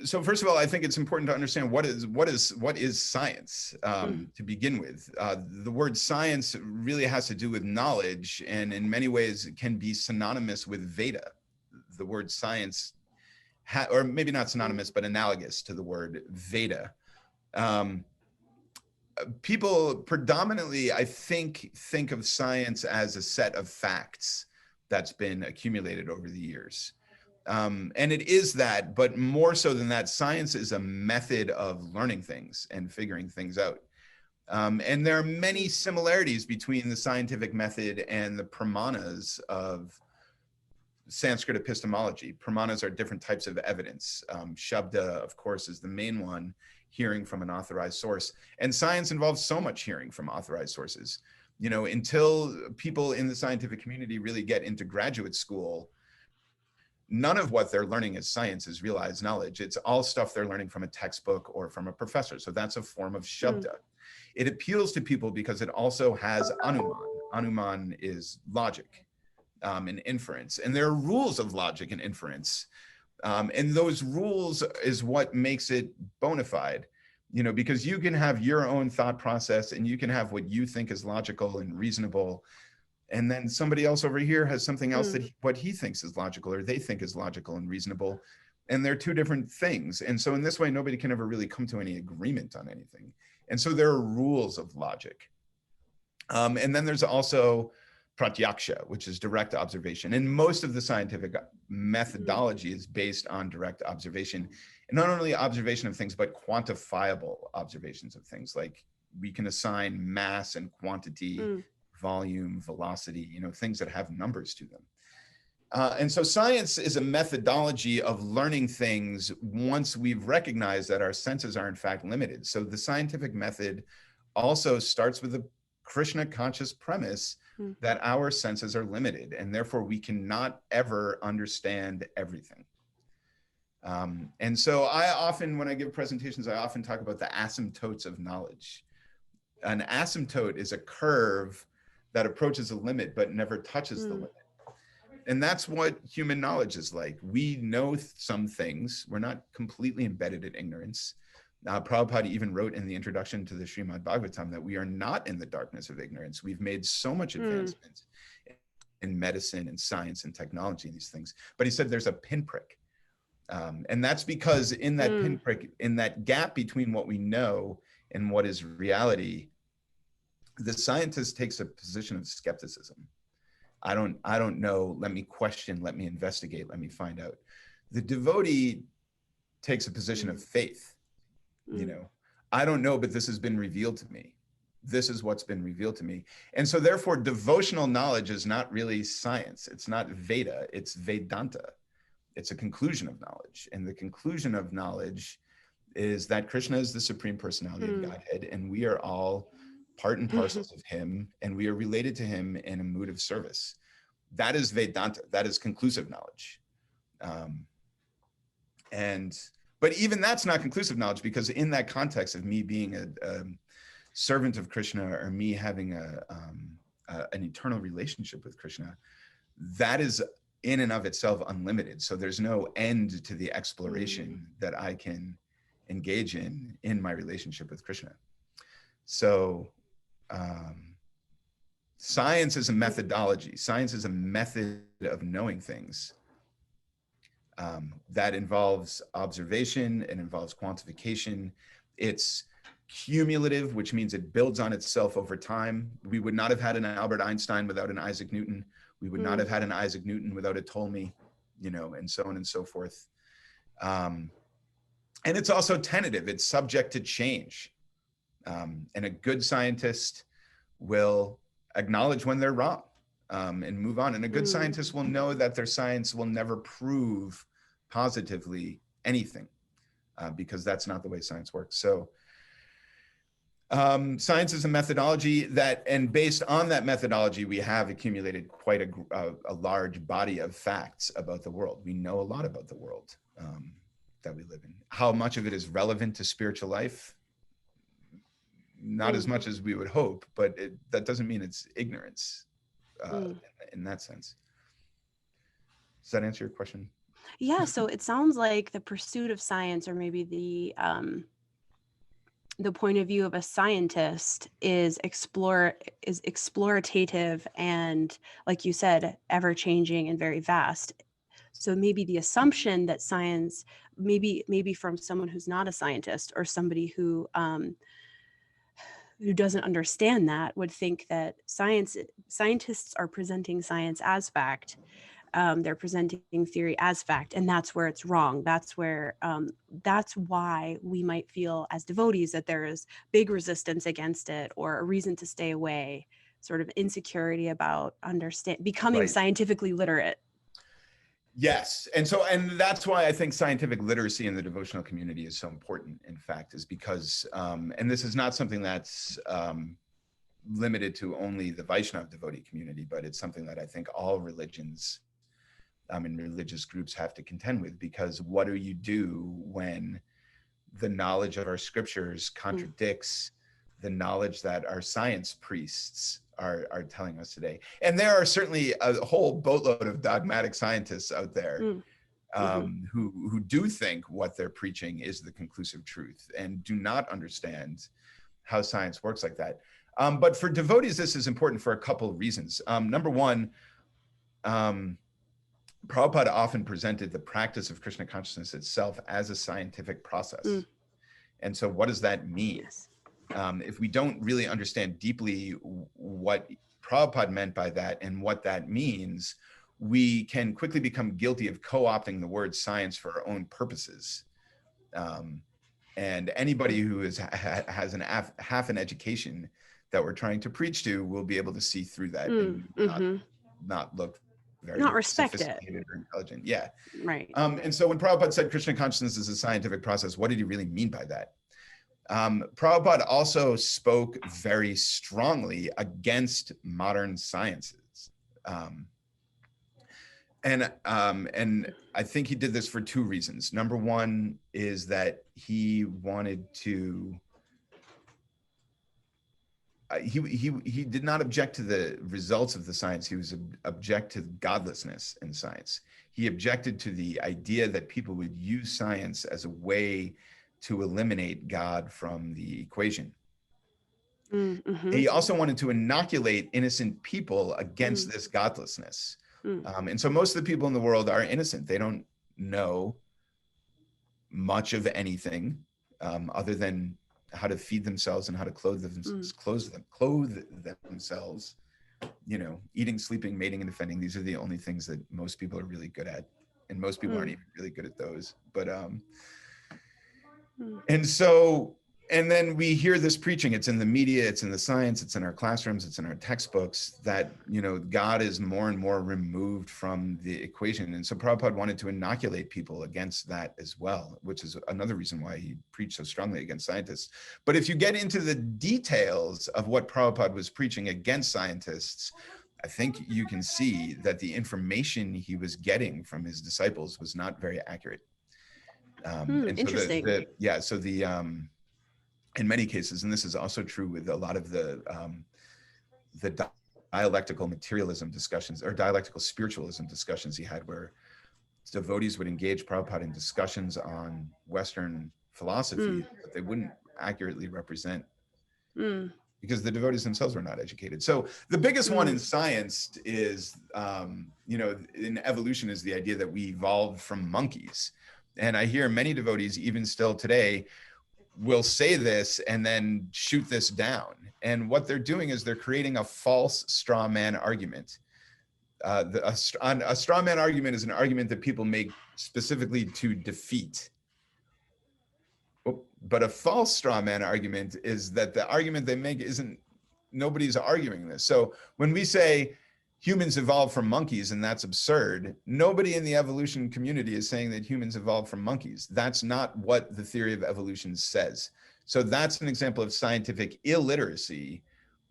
D: So first of all, I think it's important to understand what is science to begin with. The word science really has to do with knowledge, and in many ways it can be synonymous with Veda. The word science, or maybe not synonymous, but analogous to the word Veda. People predominantly, I think of science as a set of facts that's been accumulated over the years. And it is that, but more so than that, science is a method of learning things and figuring things out. And there are many similarities between the scientific method and the pramanas of Sanskrit epistemology. Pramanas are different types of evidence. Shabda, of course, is the main one, hearing from an authorized source. And science involves so much hearing from authorized sources. Until people in the scientific community really get into graduate school, none of what they're learning as science is realized knowledge. It's all stuff they're learning from a textbok or from a professor. So that's a form of Shabda. It appeals to people because it also has Anuman. Anuman is logic and inference. And there are rules of logic and inference. And those rules is what makes it bona fide. Because you can have your own thought process and you can have what you think is logical and reasonable. And then somebody else over here has something else that what he thinks is logical or they think is logical and reasonable. And they're two different things. And so in this way, nobody can ever really come to any agreement on anything. And so there are rules of logic. And then there's also pratyaksha, which is direct observation. And most of the scientific methodology is based on direct observation. And not only observation of things, but quantifiable observations of things. Like we can assign mass and quantity, volume, velocity, things that have numbers to them. And so science is a methodology of learning things once we've recognized that our senses are in fact limited. So the scientific method also starts with the Krishna conscious premise that our senses are limited and therefore we cannot ever understand everything. And so I often, when I give presentations, I often talk about the asymptotes of knowledge. An asymptote is a curve that approaches a limit but never touches the limit. And that's what human knowledge is like. We know some things. We're not completely embedded in ignorance. Prabhupada even wrote in the introduction to the Srimad Bhagavatam that we are not in the darkness of ignorance. We've made so much advancement medicine and science and technology and these things. But he said there's a pinprick. And that's because in that pinprick, in that gap between what we know and what is reality, the scientist takes a position of skepticism. I don't know, let me question, let me investigate, let me find out. The devotee takes a position of faith. You know, I don't know, but this has been revealed to me. This is what's been revealed to me. And so therefore, devotional knowledge is not really science. It's not Veda, it's Vedanta. It's a conclusion of knowledge. And the conclusion of knowledge is that Krishna is the Supreme Personality of Godhead, and we are all part and parcels of him, and we are related to him in a mood of service. That is Vedanta. That is conclusive knowledge. But even that's not conclusive knowledge, because in that context of me being a servant of Krishna, or me having an eternal relationship with Krishna, that is in and of itself unlimited. So there's no end to the exploration that I can engage in my relationship with Krishna. So science is a methodology. Science is a method of knowing things that involves observation, it involves quantification. It's cumulative, which means it builds on itself over time. We would not have had an Albert Einstein without an Isaac Newton. We would not have had an Isaac Newton without a Ptolemy, you know, and so on and so forth. And it's also tentative. It's subject to change. And a good scientist will acknowledge when they're wrong and move on. And a good scientist will know that their science will never prove positively anything because that's not the way science works. So science is a methodology and based on that methodology, we have accumulated quite a large body of facts about the world. We know a lot about the world that we live in. How much of it is relevant to spiritual life? Not as much as we would hope, but that doesn't mean it's ignorance in that sense. Does that answer your question?
C: Yeah, so it sounds like the pursuit of science, or maybe the point of view of a scientist is explorative and, like you said, ever-changing and very vast. So maybe the assumption that science, maybe from someone who's not a scientist, or somebody who doesn't understand that, would think that scientists are presenting science as fact. They're presenting theory as fact, and that's where it's wrong. That's why we might feel as devotees that there is big resistance against it, or a reason to stay away, sort of insecurity about becoming scientifically literate.
D: Yes. And that's why I think scientific literacy in the devotional community is so important, in fact, is because, and this is not something that's limited to only the Vaishnava devotee community, but it's something that I think all religions and religious groups have to contend with, because what do you do when the knowledge of our scriptures contradicts the knowledge that our science priests are telling us today? And there are certainly a whole boatload of dogmatic scientists out there who do think what they're preaching is the conclusive truth and do not understand how science works like that. But for devotees, this is important for a couple of reasons. Number one, Prabhupada often presented the practice of Krishna consciousness itself as a scientific process. And so what does that mean?
C: Yes.
D: If we don't really understand deeply what Prabhupada meant by that and what that means, we can quickly become guilty of co-opting the word science for our own purposes. And anybody who has half an education that we're trying to preach to will be able to see through that and not look very sophisticated or intelligent. Yeah.
C: Right.
D: And so when Prabhupada said Krishna consciousness is a scientific process, what did he really mean by that? Prabhupada also spoke very strongly against modern sciences. And I think he did this for two reasons. Number one is that he wanted to, he did not object to the results of the science. He was object to godlessness in science. He objected to the idea that people would use science as a way to eliminate God from the equation. He also wanted to inoculate innocent people against this godlessness. And so most of the people in the world are innocent. They don't know much of anything other than how to feed themselves and how to clothe themselves. You know, eating, sleeping, mating, and defending. These are the only things that most people are really good at. And most people aren't even really good at those. But, and then we hear this preaching. It's in the media, it's in the science, it's in our classrooms, it's in our textbooks that, you know, God is more and more removed from the equation. And so Prabhupada wanted to inoculate people against that as well, which is another reason why he preached so strongly against scientists. But if you get into the details of what Prabhupada was preaching against scientists, I think you can see that the information he was getting from his disciples was not very accurate. And
C: Interesting.
D: In many cases, and this is also true with a lot of the dialectical materialism discussions or dialectical spiritualism discussions he had, where devotees would engage Prabhupada in discussions on Western philosophy, but they wouldn't accurately represent because the devotees themselves were not educated. So the biggest one in science is, you know, in evolution is the idea that we evolved from monkeys. And I hear many devotees, even still today, will say this and then shoot this down. And what they're doing is they're creating a false straw man argument. A straw man argument is an argument that people make specifically to defeat. But a false straw man argument is that the argument they make isn't, nobody's arguing this. So when we say humans evolved from monkeys, and that's absurd, nobody in the evolution community is saying that humans evolved from monkeys. That's not what the theory of evolution says. So that's an example of scientific illiteracy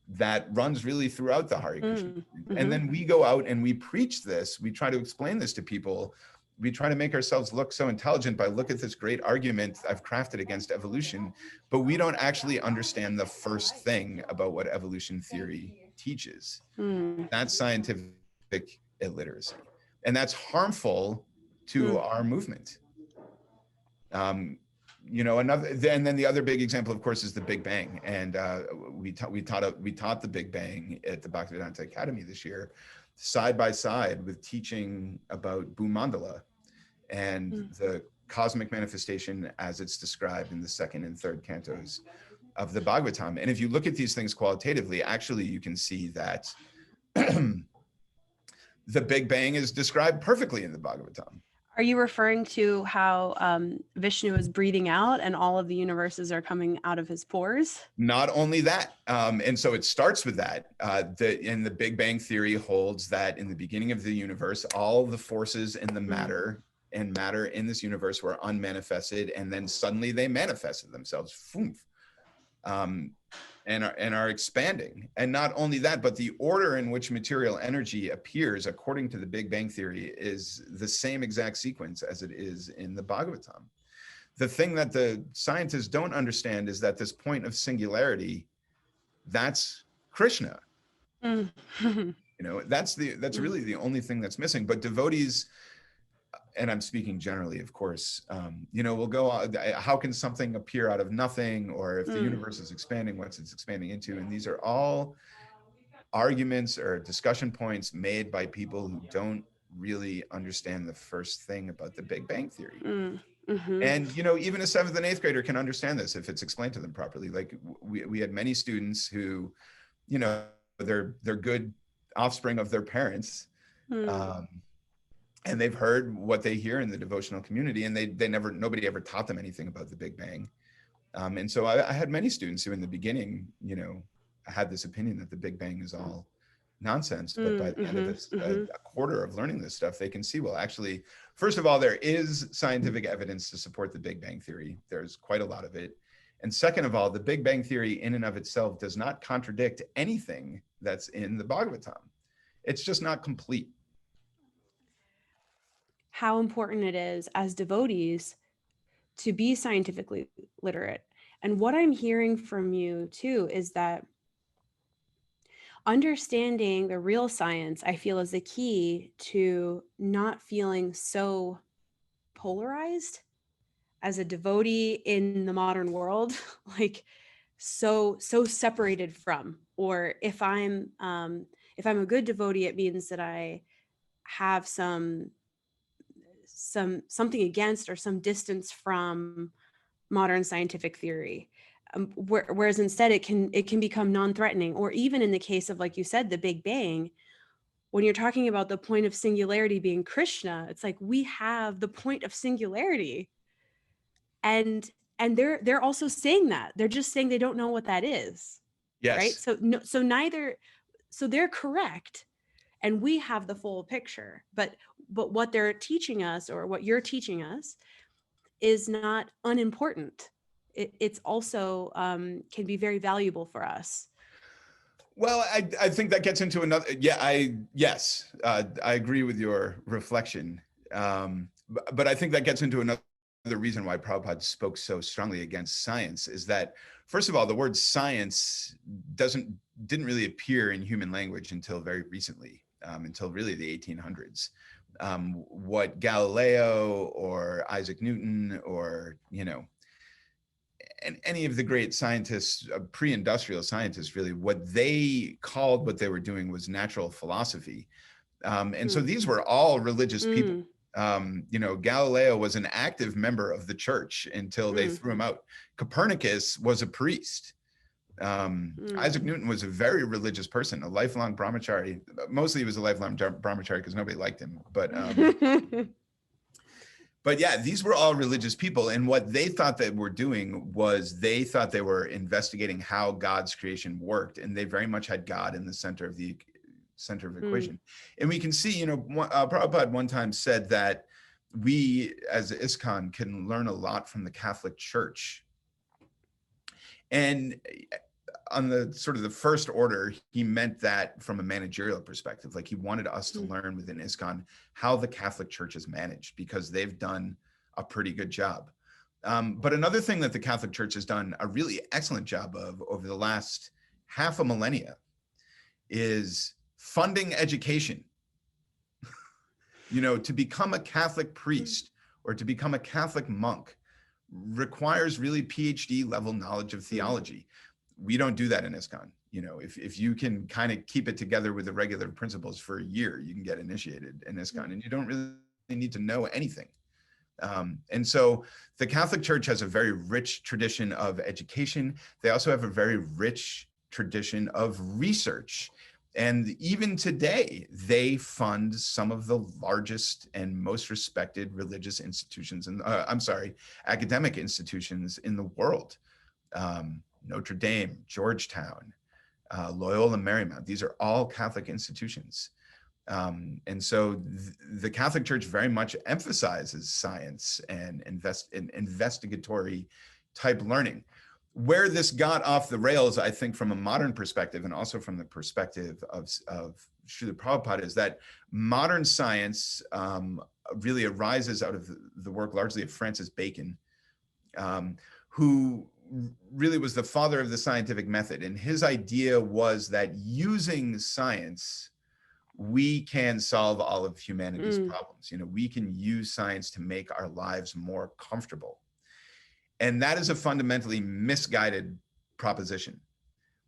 D: that runs really throughout the Hare Krishna. And then we go out and we preach this, we try to explain this to people, we try to make ourselves look so intelligent by look at this great argument I've crafted against evolution, but we don't actually understand the first thing about what evolution theory teaches. That's scientific illiteracy, and that's harmful to our movement. You know, and then the other big example, of course, is the Big Bang, and we taught the Big Bang at the Bhaktivedanta Academy this year, side by side with teaching about Bhumandala and the cosmic manifestation as it's described in the second and third cantos of the Bhagavatam. And if you look at these things qualitatively, actually you can see that the Big Bang is described perfectly in the Bhagavatam.
C: Are you referring to how Vishnu is breathing out and all of the universes are coming out of his pores?
D: Not only that, and so it starts with that. And the Big Bang theory holds that in the beginning of the universe, all the forces in the matter in this universe were unmanifested, and then suddenly they manifested themselves. And are expanding. And not only that, but the order in which material energy appears according to the Big Bang theory is the same exact sequence as it is in the Bhagavatam. The thing that the scientists don't understand is that this point of singularity, that's Krishna. You know, that's really the only thing that's missing. But devotees, and I'm speaking generally, of course, you know, we'll go, how can something appear out of nothing? Or if the universe is expanding, what's it's expanding into? And these are all arguments or discussion points made by people who don't really understand the first thing about the Big Bang theory. And, you know, even a 7th and 8th grader can understand this if it's explained to them properly. Like we had many students who, you know, they're good offspring of their parents. And they've heard what they hear in the devotional community, and nobody ever taught them anything about the Big Bang. And so I had many students who in the beginning, you know, had this opinion that the Big Bang is all nonsense. But by the end of this, a quarter of learning this stuff, they can see, well, actually, first of all, there is scientific evidence to support the Big Bang theory. There's quite a lot of it. And second of all, the Big Bang theory in and of itself does not contradict anything that's in the Bhagavatam. It's just not complete.
C: How important it is as devotees to be scientifically literate. And what I'm hearing from you too is that understanding the real science, I feel, is the key to not feeling so polarized as a devotee in the modern world. Like, so separated from. Or if I'm a good devotee, it means that I have something against or some distance from modern scientific theory. Whereas instead it can become non-threatening. Or even in the case of, like you said, the Big Bang, when you're talking about the point of singularity being Krishna, it's like we have the point of singularity, and they're also saying that. They're just saying they don't know what that is. Right?
D: Yes.
C: So no, so they're correct, and we have the full picture. But what they're teaching us, or what you're teaching us, is not unimportant. It's also can be very valuable for us.
D: Well, I think that gets into another. Yeah, I agree with your reflection. But I think that gets into another reason why Prabhupada spoke so strongly against science is that, first of all, the word science didn't really appear in human language until very recently, until really the 1800s. What Galileo or Isaac Newton or, and any of the great scientists, pre-industrial scientists, really, what they called what they were doing was natural philosophy. And so these were all religious people. Galileo was an active member of the church until they threw him out. Copernicus was a priest. Isaac Newton was a very religious person, a lifelong brahmachari. Mostly he was a lifelong brahmachari because nobody liked him. But yeah, these were all religious people. And what they thought they were doing was they thought they were investigating how God's creation worked. And they very much had God in the center of the equation. And we can see, Prabhupada one time said that we as ISKCON can learn a lot from the Catholic Church. And on the sort of the first order, he meant that from a managerial perspective. Like he wanted us to learn within ISKCON how the Catholic Church is managed, because they've done a pretty good job. But another thing that the Catholic Church has done a really excellent job of over the last half a millennia is funding education. To become a Catholic priest or to become a Catholic monk requires really PhD level knowledge of theology. We don't do that in ISKCON. If you can kind of keep it together with the regular principles for a year, you can get initiated in ISKCON, and you don't really need to know anything. And so the Catholic Church has a very rich tradition of education. They also have a very rich tradition of research. And even today, they fund some of the largest and most respected religious institutions, academic institutions in the world. Notre Dame, Georgetown, Loyola Marymount, these are all Catholic institutions. And so the Catholic Church very much emphasizes science and investigatory type learning. Where this got off the rails, I think, from a modern perspective and also from the perspective of Srila Prabhupada, is that modern science really arises out of the work largely of Francis Bacon, who really was the father of the scientific method. And his idea was that using science, we can solve all of humanity's problems. We can use science to make our lives more comfortable. And that is a fundamentally misguided proposition.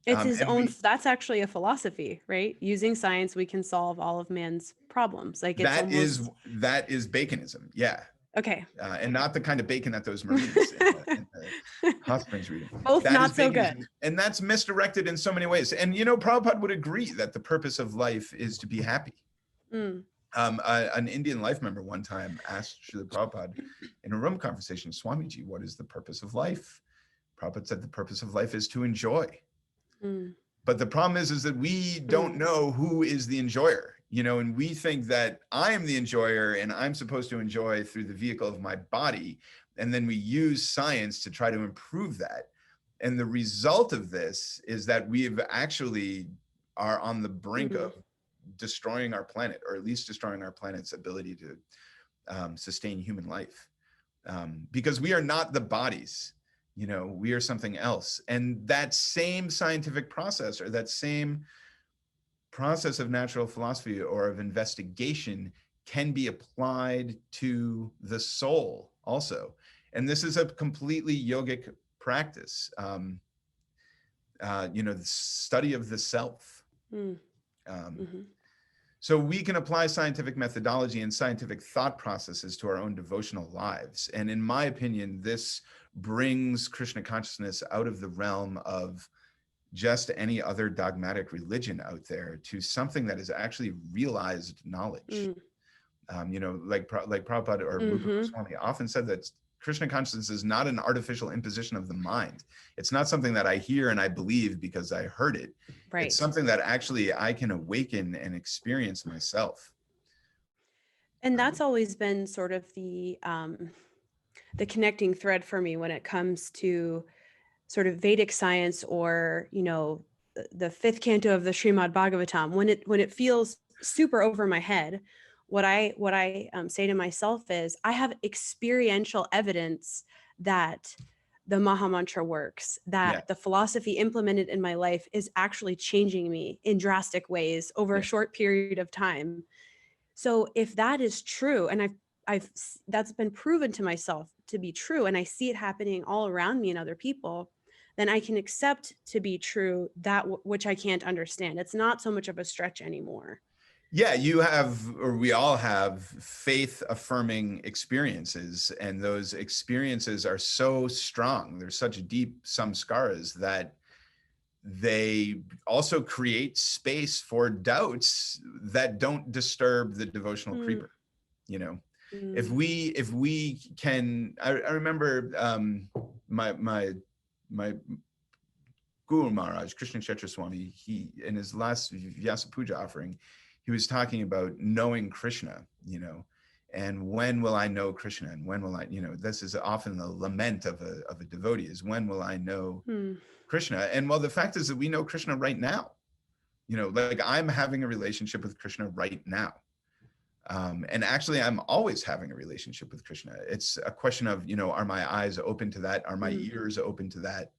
C: It's his own, that's actually a philosophy, right? Using science, we can solve all of man's problems. Like
D: that is Baconism. Yeah.
C: Okay.
D: And not the kind of bacon that those Marines in the Hot Springs reading.
C: Both that not so good.
D: And that's misdirected in so many ways. And, Prabhupada would agree that the purpose of life is to be happy. An Indian life member one time asked Srila Prabhupada in a room conversation, Swamiji, what is the purpose of life? Prabhupada said the purpose of life is to enjoy. But the problem is that we don't know who is the enjoyer, and we think that I am the enjoyer and I'm supposed to enjoy through the vehicle of my body. And then we use science to try to improve that. And the result of this is that we've actually are on the brink of destroying our planet, or at least destroying our planet's ability to sustain human life, because we are not the bodies, we are something else. And that same scientific process, or that same process of natural philosophy or of investigation, can be applied to the soul also. And this is a completely yogic practice. the study of the self.
C: Mm.
D: So we can apply scientific methodology and scientific thought processes to our own devotional lives. And in my opinion, this brings Krishna consciousness out of the realm of just any other dogmatic religion out there to something that is actually realized knowledge. Like Prabhupada or Rupa Goswami often said that Krishna consciousness is not an artificial imposition of the mind. It's not something that I hear and I believe because I heard it.
C: Right.
D: It's something that actually I can awaken and experience myself.
C: And that's always been sort of the connecting thread for me when it comes to sort of Vedic science, or, the fifth canto of the Srimad Bhagavatam. When it feels super over my head, what I say to myself is, I have experiential evidence that the Maha Mantra works, that the philosophy implemented in my life is actually changing me in drastic ways over a short period of time. So if that is true, and I've that's been proven to myself to be true, and I see it happening all around me and other people, then I can accept to be true that which I can't understand. It's not so much of a stretch anymore.
D: Yeah, you have, or we all have, faith affirming experiences, and those experiences are so strong. They're such deep samskaras that they also create space for doubts that don't disturb the devotional creeper. If we can, I remember my Guru Maharaj, Krishna Kshetra Swami, he, in his last Vyasa Puja offering, he was talking about knowing Krishna, and when will I know Krishna? And when will I, this is often the lament of a devotee, is when will I know Krishna? And well, the fact is that we know Krishna right now. Like I'm having a relationship with Krishna right now. And actually I'm always having a relationship with Krishna. It's a question of, are my eyes open to that? Are my ears open to that?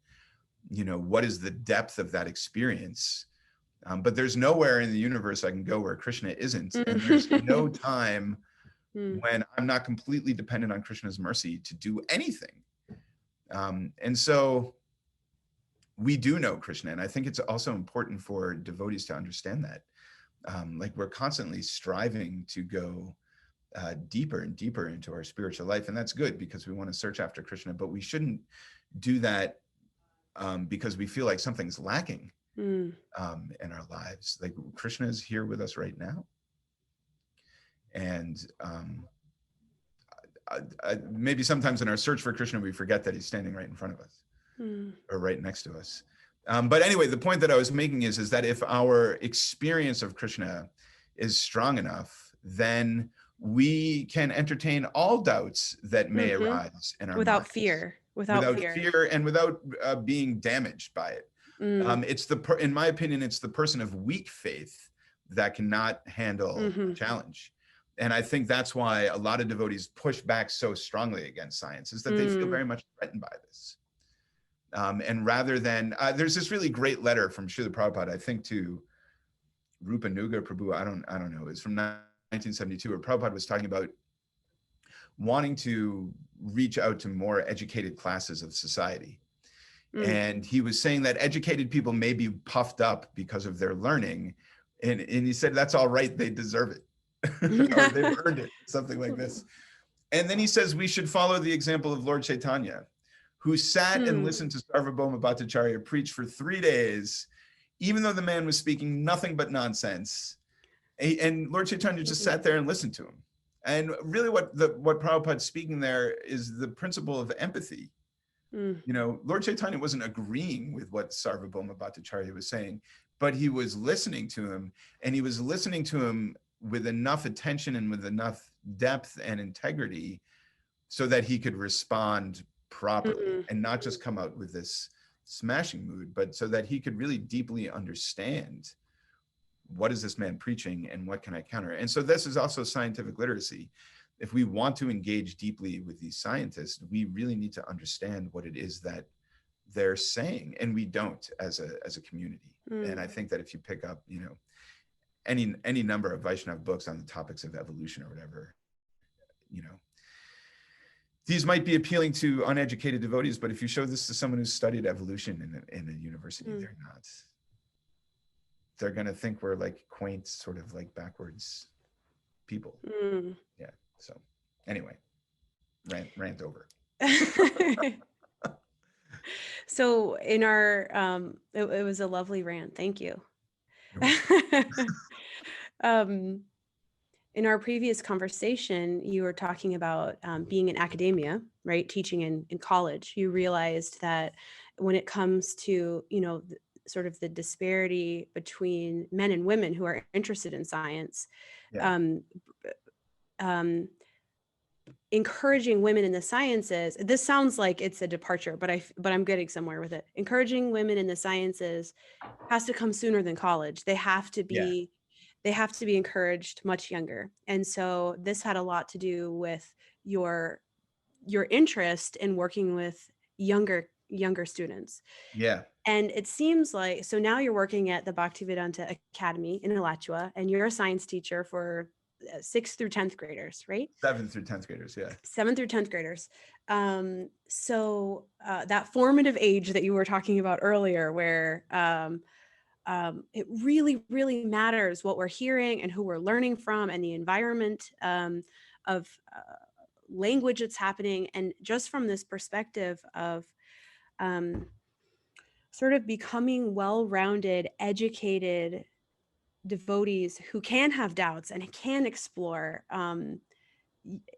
D: What is the depth of that experience? But there's nowhere in the universe I can go where Krishna isn't. And there's no time when I'm not completely dependent on Krishna's mercy to do anything. And so we do know Krishna. And I think it's also important for devotees to understand that. Like we're constantly striving to go deeper and deeper into our spiritual life. And that's good because we want to search after Krishna, but we shouldn't do that because we feel like something's lacking in our lives. Like Krishna is here with us right now. And maybe sometimes in our search for Krishna, we forget that he's standing right in front of us or right next to us. But anyway, the point that I was making is that if our experience of Krishna is strong enough, then we can entertain all doubts that may arise in our
C: without
D: minds.
C: fear,
D: without fear and without being damaged by it. It's in my opinion, it's the person of weak faith that cannot handle challenge. And I think that's why a lot of devotees push back so strongly against science, is that they feel very much threatened by this. And rather than, there's this really great letter from Srila Prabhupada, I think to Rupa Nuga Prabhu, I don't know, it's from 1972, where Prabhupada was talking about wanting to reach out to more educated classes of society. And he was saying that educated people may be puffed up because of their learning. And he said, that's all right, they deserve it. Or they've earned it, something like this. And then he says, we should follow the example of Lord Chaitanya, who sat and listened to Sarvabhauma Bhattacharya preach for 3 days, even though the man was speaking nothing but nonsense. And Lord Chaitanya just sat there and listened to him. And really what Prabhupada's speaking there is the principle of empathy. Lord Chaitanya wasn't agreeing with what Sarvabhauma Bhattacharya was saying, but he was listening to him, and he was listening to him with enough attention and with enough depth and integrity so that he could respond properly and not just come out with this smashing mood, but so that he could really deeply understand what is this man preaching and what can I counter. And so this is also scientific literacy. If we want to engage deeply with these scientists, we really need to understand what it is that they're saying, and we don't as a community. And I think that if you pick up, any number of Vaishnava books on the topics of evolution or whatever, these might be appealing to uneducated devotees, but if you show this to someone who's studied evolution in a university, they're not. They're going to think we're like quaint, sort of like backwards people. Yeah. So anyway, rant over.
C: So in our, it was a lovely rant. Thank you. In our previous conversation, you were talking about being in academia, right? Teaching in college. You realized that when it comes to, sort of the disparity between men and women who are interested in science, encouraging women in the sciences, this sounds like it's a departure, but I'm getting somewhere with it. Encouraging women in the sciences has to come sooner than college. They have to be encouraged much younger. And so this had a lot to do with your interest in working with younger students.
D: Yeah.
C: And it seems like, so now you're working at the Bhaktivedanta Academy in Alachua, and you're a science teacher for 6th through 10th graders, right?
D: 7th through 10th graders, yeah.
C: 7th through 10th graders. So that formative age that you were talking about earlier, where it really, really matters what we're hearing and who we're learning from, and the environment of language that's happening. And just from this perspective of sort of becoming well-rounded, educated devotees who can have doubts and can explore,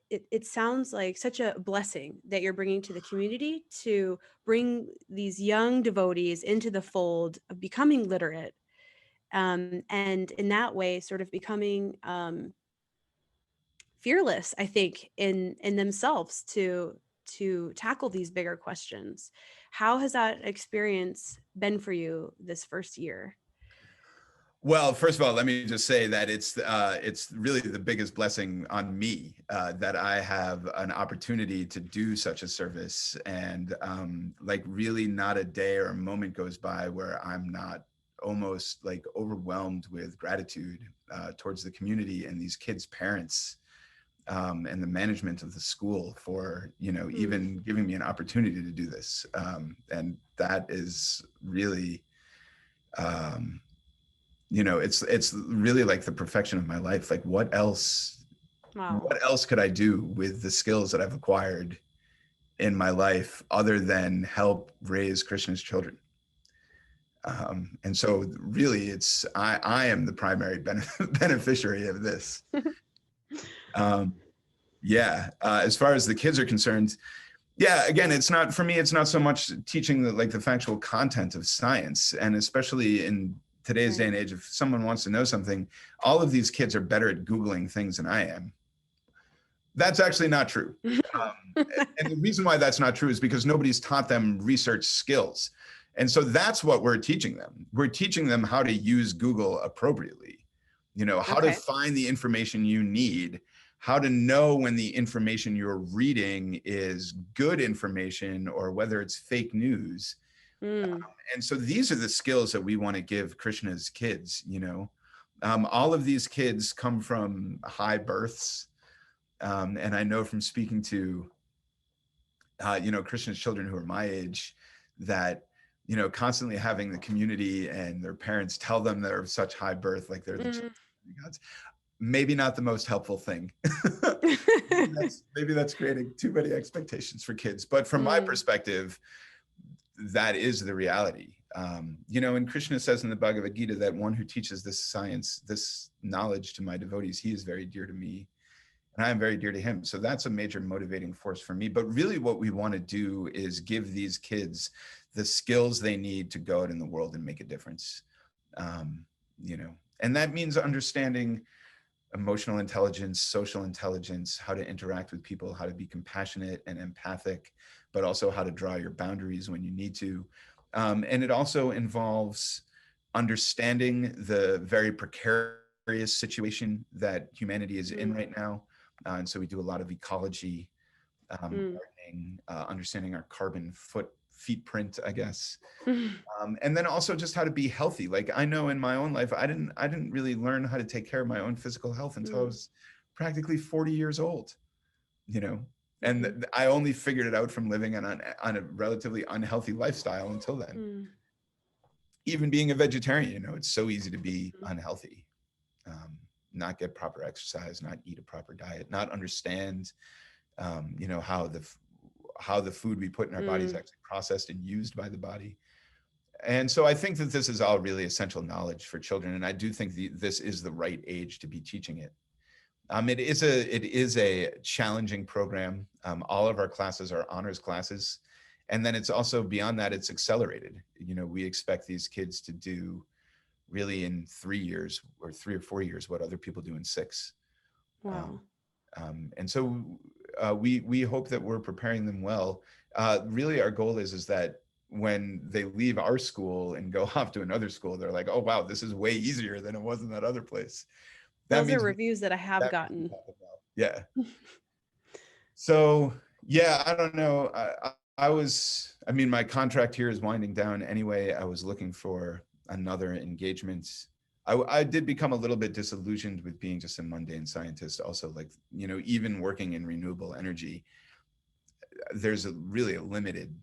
C: it sounds like such a blessing that you're bringing to the community, to bring these young devotees into the fold of becoming literate, and in that way sort of becoming fearless, I think, in themselves to tackle these bigger questions. How has that experience been for you this first year?
D: Well, first of all, let me just say that it's really the biggest blessing on me that I have an opportunity to do such a service, and like really not a day or a moment goes by where I'm not almost like overwhelmed with gratitude towards the community and these kids' parents and the management of the school for, even giving me an opportunity to do this. And that is really, it's really like the perfection of my life. Like what else could I do with the skills that I've acquired in my life other than help raise Krishna's children? And so really I am the primary beneficiary of this. As far as the kids are concerned, again, it's not so much teaching the factual content of science, and especially in today's day and age, if someone wants to know something, all of these kids are better at Googling things than I am. That's actually not true. And the reason why that's not true is because nobody's taught them research skills. And so that's what we're teaching them. We're teaching them how to use Google appropriately, how to find the information you need, how to know when the information you're reading is good information or whether it's fake news. And so these are the skills that we want to give Krishna's kids, all of these kids come from high births. And I know from speaking to, Krishna's children who are my age, that, constantly having the community and their parents tell them they're of such high birth, like they're the children of gods, maybe not the most helpful thing. maybe that's creating too many expectations for kids. But from my perspective, that is the reality. And Krishna says in the Bhagavad Gita that one who teaches this science, this knowledge to my devotees, he is very dear to me, and I am very dear to him. So that's a major motivating force for me. But really what we want to do is give these kids the skills they need to go out in the world and make a difference. And that means understanding emotional intelligence, social intelligence, how to interact with people, how to be compassionate and empathic, but also how to draw your boundaries when you need to. And it also involves understanding the very precarious situation that humanity is in right now. And so we do a lot of ecology, gardening, understanding our carbon footprint, I guess. And then also just how to be healthy. Like I know in my own life, I didn't really learn how to take care of my own physical health until I was practically 40 years old, And I only figured it out from living on a relatively unhealthy lifestyle until then. Even being a vegetarian, you know, it's so easy to be unhealthy, not get proper exercise, not eat a proper diet, not understand, you know, how the food we put in our body is actually processed and used by the body. And so I think that this is all really essential knowledge for children. And I do think this is the right age to be teaching it. It is a challenging program. All of our classes are honors classes. And then it's also beyond that, it's accelerated. You know, we expect these kids to do really in 3 years or 3 or 4 years what other people do in 6.
C: Wow.
D: And so we hope that we're preparing them well. Really, our goal is that when they leave our school and go off to another school, they're like, oh, wow, this is way easier than it was in that other place.
C: Those are reviews that I have gotten.
D: Yeah. So, yeah, I don't know. I mean, my contract here is winding down anyway. I was looking for another engagement. I did become a little bit disillusioned with being just a mundane scientist. Also, like, you know, even working in renewable energy, there's really a limited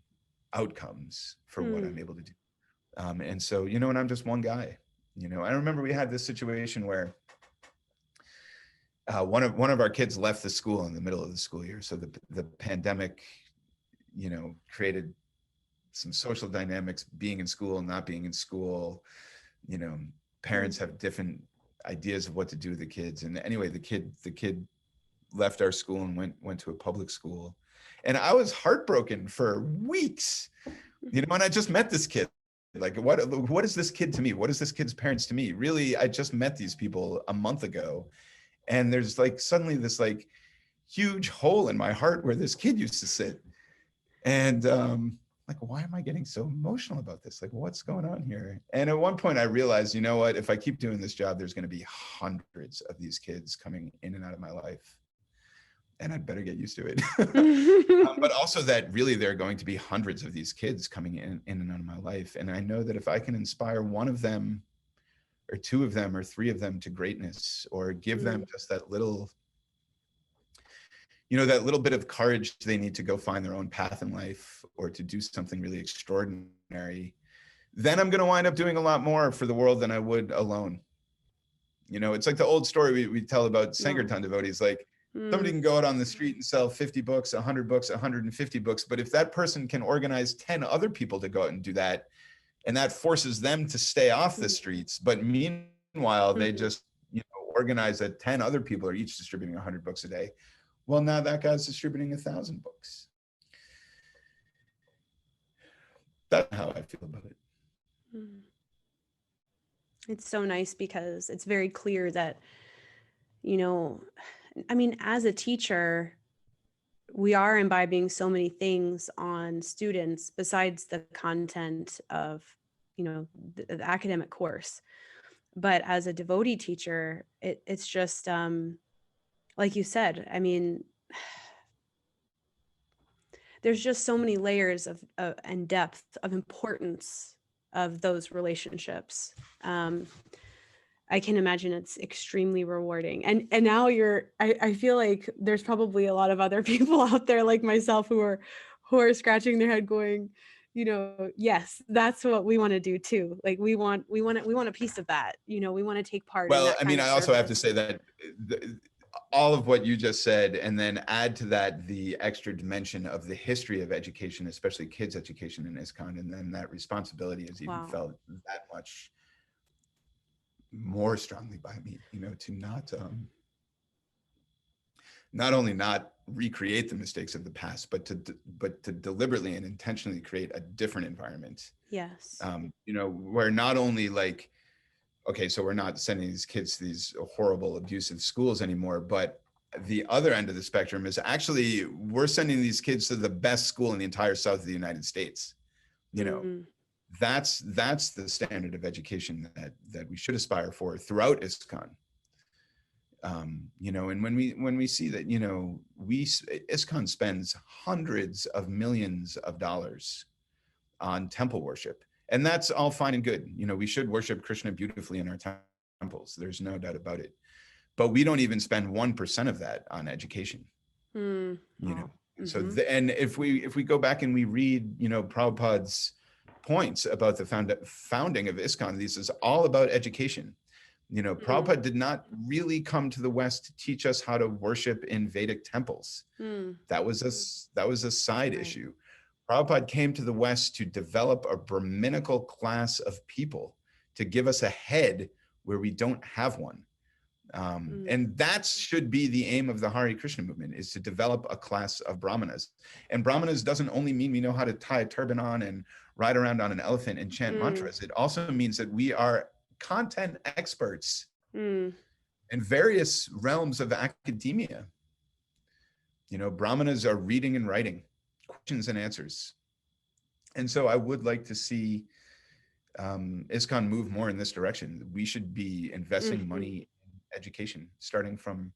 D: outcomes for what I'm able to do. And so, you know, and I'm just one guy. You know, I remember we had this situation where one of our kids left the school in the middle of the school year. So the pandemic, you know, created some social dynamics, being in school and not being in school. You know, parents have different ideas of what to do with the kids. And anyway, the kid left our school and went to a public school. And I was heartbroken for weeks, you know, and I just met this kid. Like, what is this kid to me? What is this kid's parents to me? Really, I just met these people a month ago. And there's like suddenly this like huge hole in my heart where this kid used to sit. And like, why am I getting so emotional about this? Like, what's going on here? And at one point I realized, you know what, if I keep doing this job, there's going to be hundreds of these kids coming in and out of my life. And I'd better get used to it. But also that really there are going to be hundreds of these kids coming in and out of my life. And I know that if I can inspire one of them or 2 of them or 3 of them to greatness, or give them just that little, you know, that little bit of courage they need to go find their own path in life or to do something really extraordinary, then I'm going to wind up doing a lot more for the world than I would alone. You know, it's like the old story we tell about Sankirtan devotees, like somebody can go out on the street and sell 50 books, 100 books, 150 books. But if that person can organize 10 other people to go out and do that, and that forces them to stay off the streets, but meanwhile, they just, you know, organize that 10 other people are each distributing 100 books a day. Well, now that guy's distributing 1,000 books. That's how I feel about it.
C: It's so nice because it's very clear that, you know, I mean, as a teacher, we are imbibing so many things on students besides the content of, you know, the academic course. But as a devotee teacher, it's just, like you said, I mean, there's just so many layers of and depth of importance of those relationships. I can imagine it's extremely rewarding. And now I feel like there's probably a lot of other people out there like myself who are scratching their head going, you know, yes, that's what we want to do too. Like we want a piece of that, you know, we want to take part in that.
D: Well, I mean, I also have to say that all of what you just said, and then add to that the extra dimension of the history of education, especially kids education in ISKCON, and then that responsibility is even felt that much more strongly by me, you know, to not only not recreate the mistakes of the past, but to deliberately and intentionally create a different environment.
C: Yes.
D: You know, where not only like, okay, so we're not sending these kids to these horrible, abusive schools anymore, but the other end of the spectrum is actually we're sending these kids to the best school in the entire south of the United States. You know, that's the standard of education that we should aspire for throughout ISKCON. You know, and when we see that, you know, ISKCON spends hundreds of millions of dollars on temple worship, and that's all fine and good. You know, we should worship Krishna beautifully in our temples. There's no doubt about it. But we don't even spend 1% of that on education. You know, So, and if we go back and we read, Prabhupada's points about the founding of ISKCON, this is all about education. Prabhupada did not really come to the West to teach us how to worship in Vedic temples. That was a side issue. Prabhupada came to the West to develop a Brahminical class of people, to give us a head where we don't have one. And that should be the aim of the Hare Krishna movement, is to develop a class of Brahmanas. And Brahmanas doesn't only mean we know how to tie a turban on and ride around on an elephant and chant mantras. It also means that we are content experts in various realms of academia. Brahmanas are reading and writing, questions and answers. And so I would like to see ISKCON move more in this direction. We should be investing money education, starting from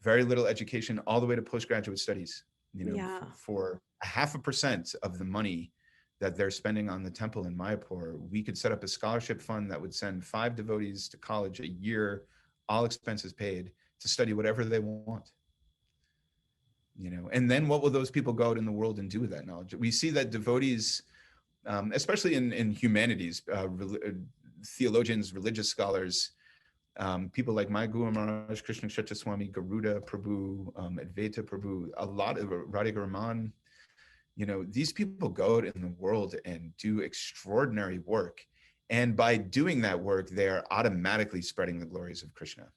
D: very little education all the way to postgraduate studies. For 0.5% of the money that they're spending on the temple in Mayapur, we could set up a scholarship fund that would send 5 devotees to college a year, all expenses paid, to study whatever they want. And then what will those people go out in the world and do with that knowledge? We see that devotees, especially in humanities, theologians, religious scholars, people like my Guru Maharaj, Krishna Kshetra Swami, Garuda Prabhu, Advaita Prabhu, a lot of Radhika Raman, these people go out in the world and do extraordinary work. And by doing that work, they are automatically spreading the glories of Krishna.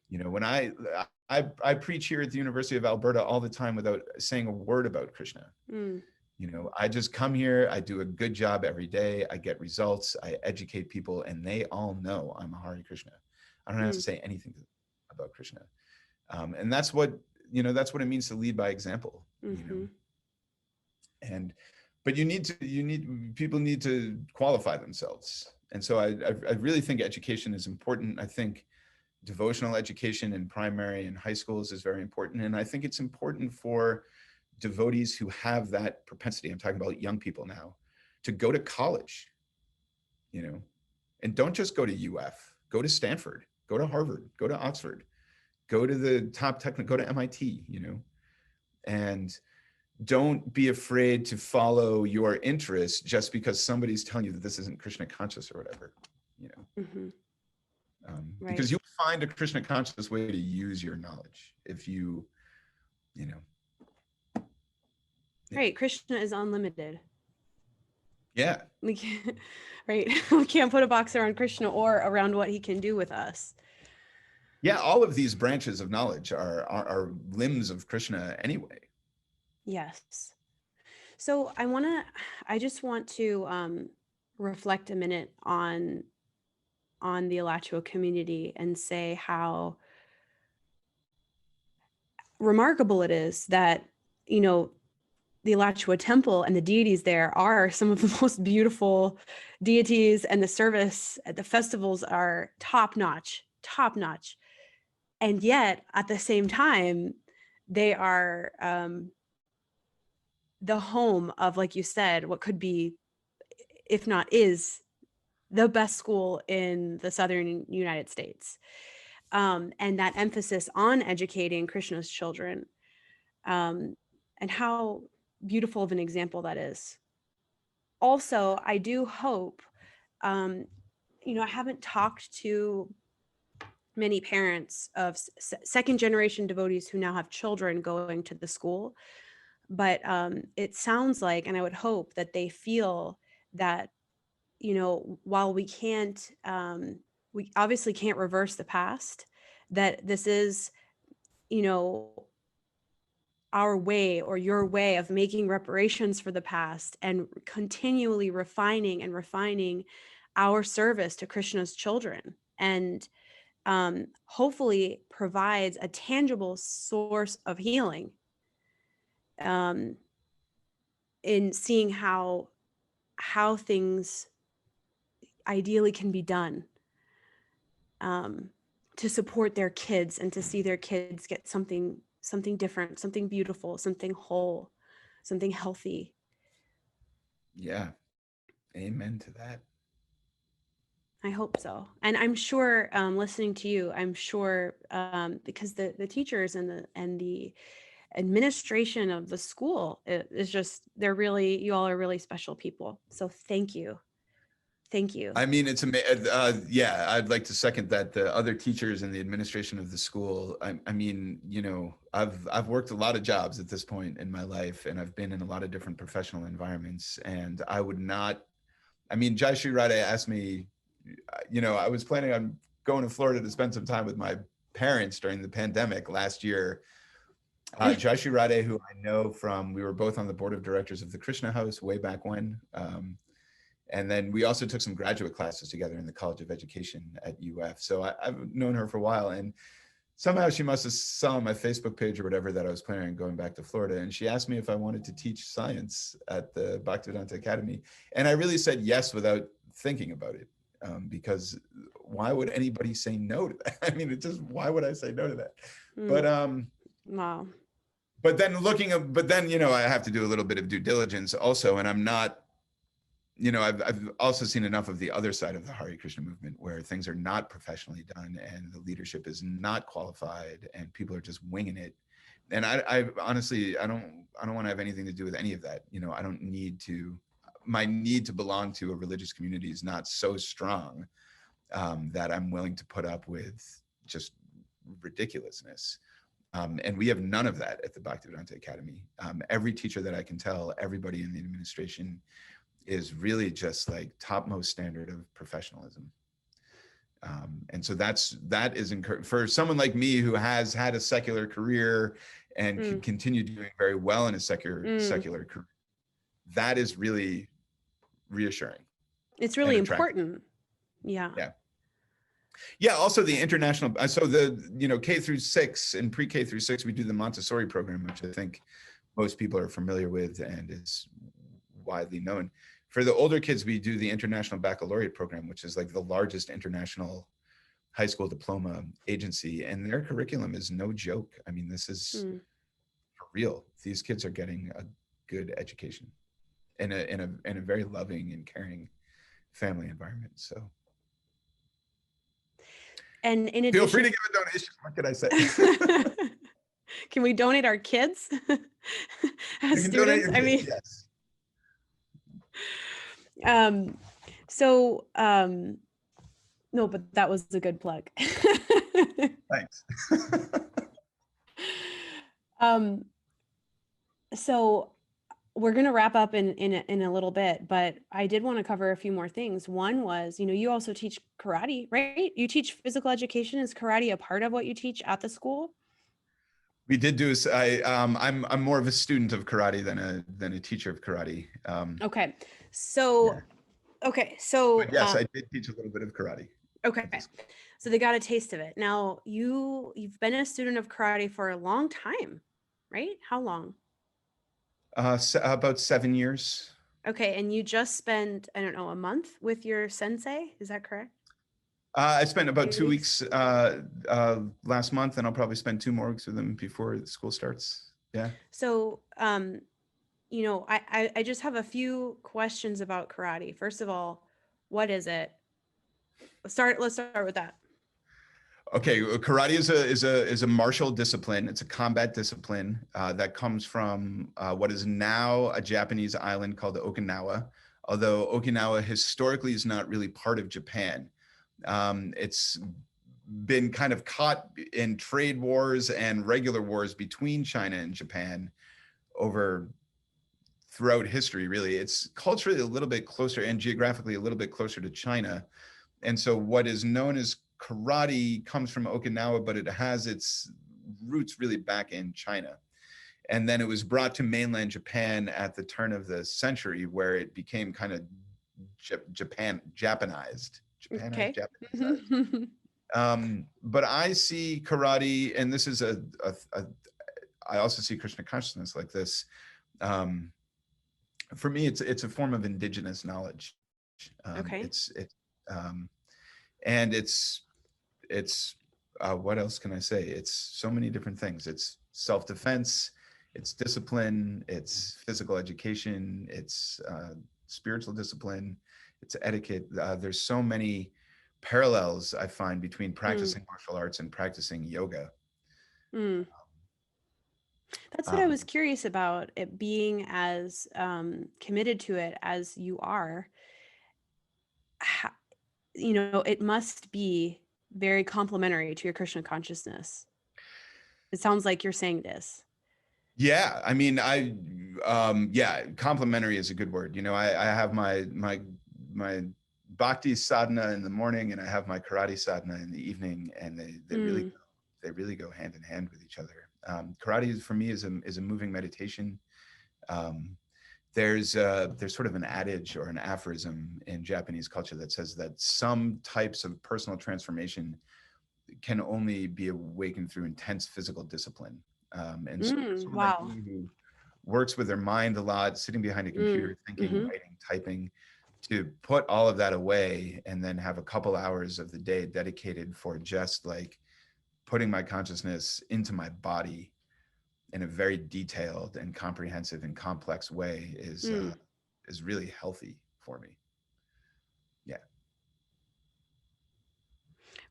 D: When I preach here at the University of Alberta all the time without saying a word about Krishna. I just come here, I do a good job every day, I get results, I educate people, and they all know I'm a Hare Krishna. I don't have to say anything about Krishna. And that's what it means to lead by example. But people need to qualify themselves. And so I really think education is important. I think devotional education in primary and high schools is very important. And I think it's important for devotees who have that propensity, I'm talking about young people now, to go to college, and don't just go to UF, go to Stanford, go to Harvard, go to Oxford, go to the top go to MIT, and don't be afraid to follow your interests just because somebody's telling you that this isn't Krishna conscious or whatever, because you'll find a Krishna conscious way to use your knowledge if you.
C: Right. Krishna is unlimited.
D: Yeah.
C: We can't, right. We can't put a box around Krishna or around what he can do with us.
D: Yeah. All of these branches of knowledge are limbs of Krishna anyway.
C: Yes. So I just want to reflect a minute on the Alachua community and say how remarkable it is that, the Alachua temple and the deities there are some of the most beautiful deities, and the service at the festivals are top notch. And yet at the same time, they are the home of, like you said, what could be, if not is, the best school in the Southern United States. And that emphasis on educating Krishna's children, and how beautiful of an example that is. Also, I do hope, I haven't talked to many parents of second generation devotees who now have children going to the school, but it sounds like, and I would hope that they feel that, while we obviously can't reverse the past, that this is, our way or your way of making reparations for the past and continually refining our service to Krishna's children, and hopefully provides a tangible source of healing in seeing how things ideally can be done to support their kids and to see their kids get something different, something beautiful, something whole, something healthy.
D: Yeah. Amen to that.
C: I hope so. And I'm sure, listening to you, I'm sure, because the teachers and administration of the school is just, you all are really special people. So thank you. Thank you.
D: I mean, yeah, I'd like to second that. The other teachers in the administration of the school, I mean, you know, I've worked a lot of jobs at this point in my life, and I've been in a lot of different professional environments, and I would not, I mean, Jai Shri Radhe asked me, you know, I was planning on going to Florida to spend some time with my parents during the pandemic last year. Jai Shri Radhe, who I know from, we were both on the board of directors of the Krishna House way back when. And then we also took some graduate classes together in the College of Education at UF. So I've known her for a while, and somehow she must have saw on my Facebook page or whatever that I was planning on going back to Florida. And she asked me if I wanted to teach science at the Bhaktivedanta Academy. And I really said yes without thinking about it, because why would anybody say no to that? I mean, why would I say no to that? But
C: wow.
D: But then, you know, I have to do a little bit of due diligence also, and I'm not, you know, I've also seen enough of the other side of the Hare Krishna movement where things are not professionally done and the leadership is not qualified and people are just winging it. And I honestly, I don't want to have anything to do with any of that. You know, I don't need to, my need to belong to a religious community is not so strong that I'm willing to put up with just ridiculousness. And we have none of that at the Bhaktivedanta Academy. Every teacher that I can tell, everybody in the administration is really just like topmost standard of professionalism. And so that is for someone like me who has had a secular career and can continue doing very well in a secular career. That is really reassuring.
C: It's really important. Yeah.
D: Yeah. Yeah. Also the international, so you know, K through 6 and pre-K through 6, we do the Montessori program, which I think most people are familiar with and is widely known. For the older kids, we do the International Baccalaureate program, which is like the largest international high school diploma agency. And their curriculum is no joke. I mean, this is for real. These kids are getting a good education in a very loving and caring family environment. So.
C: And in addition,
D: feel free to give a donation. What can I say?
C: Can we donate our kids as students? I mean,
D: yes.
C: No, but that was a good plug.
D: Thanks.
C: So we're going to wrap up in a little bit, but I did want to cover a few more things. One was, you know, you also teach karate, right? You teach physical education. Is karate a part of what you teach at the school?
D: We did do. I'm more of a student of karate than a teacher of karate.
C: Okay, so
D: But yes, I did teach a little bit of karate.
C: Okay, so they got a taste of it. Now you've been a student of karate for a long time, right? How long?
D: About 7 years.
C: Okay, and you just spent, I don't know, a month with your sensei. Is that correct?
D: I spent about 2 weeks last month, and I'll probably spend 2 more weeks with them before the school starts. Yeah. So,
C: you know, I just have a few questions about karate. First of all, what is it? Let's start with that.
D: Okay, karate is a martial discipline. It's a combat discipline that comes from what is now a Japanese island called Okinawa. Although Okinawa historically is not really part of Japan. It's been kind of caught in trade wars and regular wars between China and Japan throughout history, really. It's culturally a little bit closer and geographically a little bit closer to China. And so what is known as karate comes from Okinawa, but it has its roots really back in China. And then it was brought to mainland Japan at the turn of the century, where it became kind of Japanized.
C: Okay.
D: But I see karate, and this is I also see Krishna consciousness like this. For me, it's a form of indigenous knowledge.
C: Okay.
D: And it's what else can I say? It's so many different things. It's self-defense, it's discipline, it's physical education, it's spiritual discipline, it's etiquette. There's so many parallels I find between practicing martial arts and practicing yoga.
C: That's what I was curious about, it being as committed to it as you are. It must be very complementary to your Krishna consciousness. It sounds like you're saying this.
D: Yeah, I mean, yeah, complementary is a good word. I have my bhakti sadhana in the morning, and I have my karate sadhana in the evening, and they really go hand in hand with each other. Karate for me is a moving meditation. There's sort of an adage or an aphorism in Japanese culture that says that some types of personal transformation can only be awakened through intense physical discipline. And so someone like me who works with their mind a lot, sitting behind a computer, thinking, writing, typing, to put all of that away and then have a couple hours of the day dedicated for just like putting my consciousness into my body in a very detailed and comprehensive and complex way is really healthy for me. Yeah.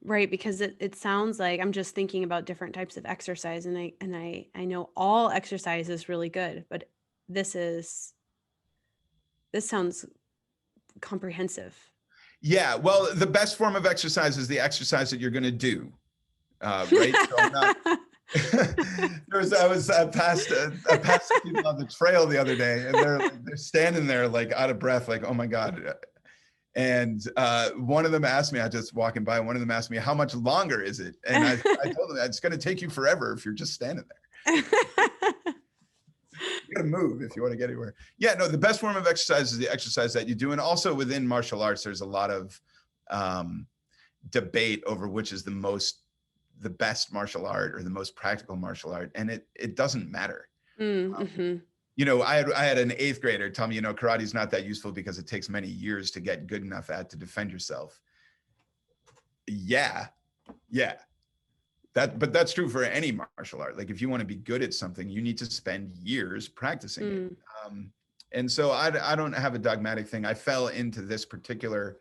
C: Right, because it sounds like, I'm just thinking about different types of exercise, and I know all exercise is really good, but this sounds comprehensive.
D: Yeah, well, the best form of exercise is the exercise that you're going to do, right? So I'm not. I passed people on the trail the other day, and they're standing there like out of breath, like, oh my God. And one of them asked me, I just walking by, one of them asked me, how much longer is it? And I told them, it's going to take you forever if you're just standing there. You got to move if you want to get anywhere. Yeah, no, the best form of exercise is the exercise that you do. And also within martial arts, there's a lot of debate over which is the best martial art or the most practical martial art. And it doesn't matter. I had an 8th grader tell me, karate is not that useful because it takes many years to get good enough at to defend yourself. Yeah. But that's true for any martial art. Like if you want to be good at something, you need to spend years practicing it. And so I don't have a dogmatic thing. I fell into this particular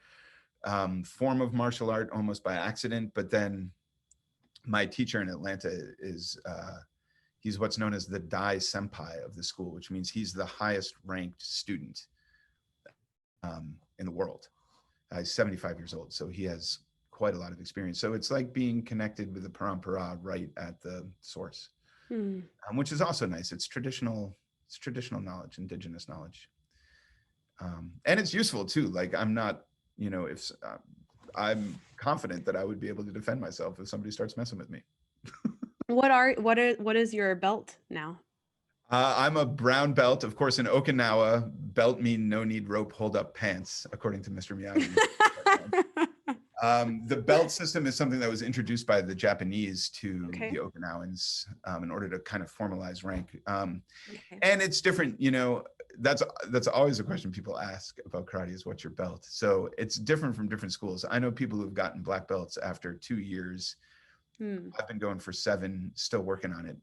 D: form of martial art almost by accident, but then my teacher in Atlanta is, he's what's known as the Dai Senpai of the school, which means he's the highest ranked student in the world. He's 75 years old, so he has quite a lot of experience. So it's like being connected with the parampara right at the source, which is also nice. It's traditional knowledge, indigenous knowledge. And it's useful too. Like I'm not, if I'm confident that I would be able to defend myself if somebody starts messing with me.
C: What is your belt now?
D: I'm a brown belt. Of course, in Okinawa, belt mean no need rope, hold up pants, according to Mr. Miyagi. The belt system is something that was introduced by the Japanese to the Okinawans in order to kind of formalize rank. And it's different, that's always a question people ask about karate is what's your belt? So it's different from different schools. I know people who've gotten black belts after 2 years. I've been going for 7, still working on it.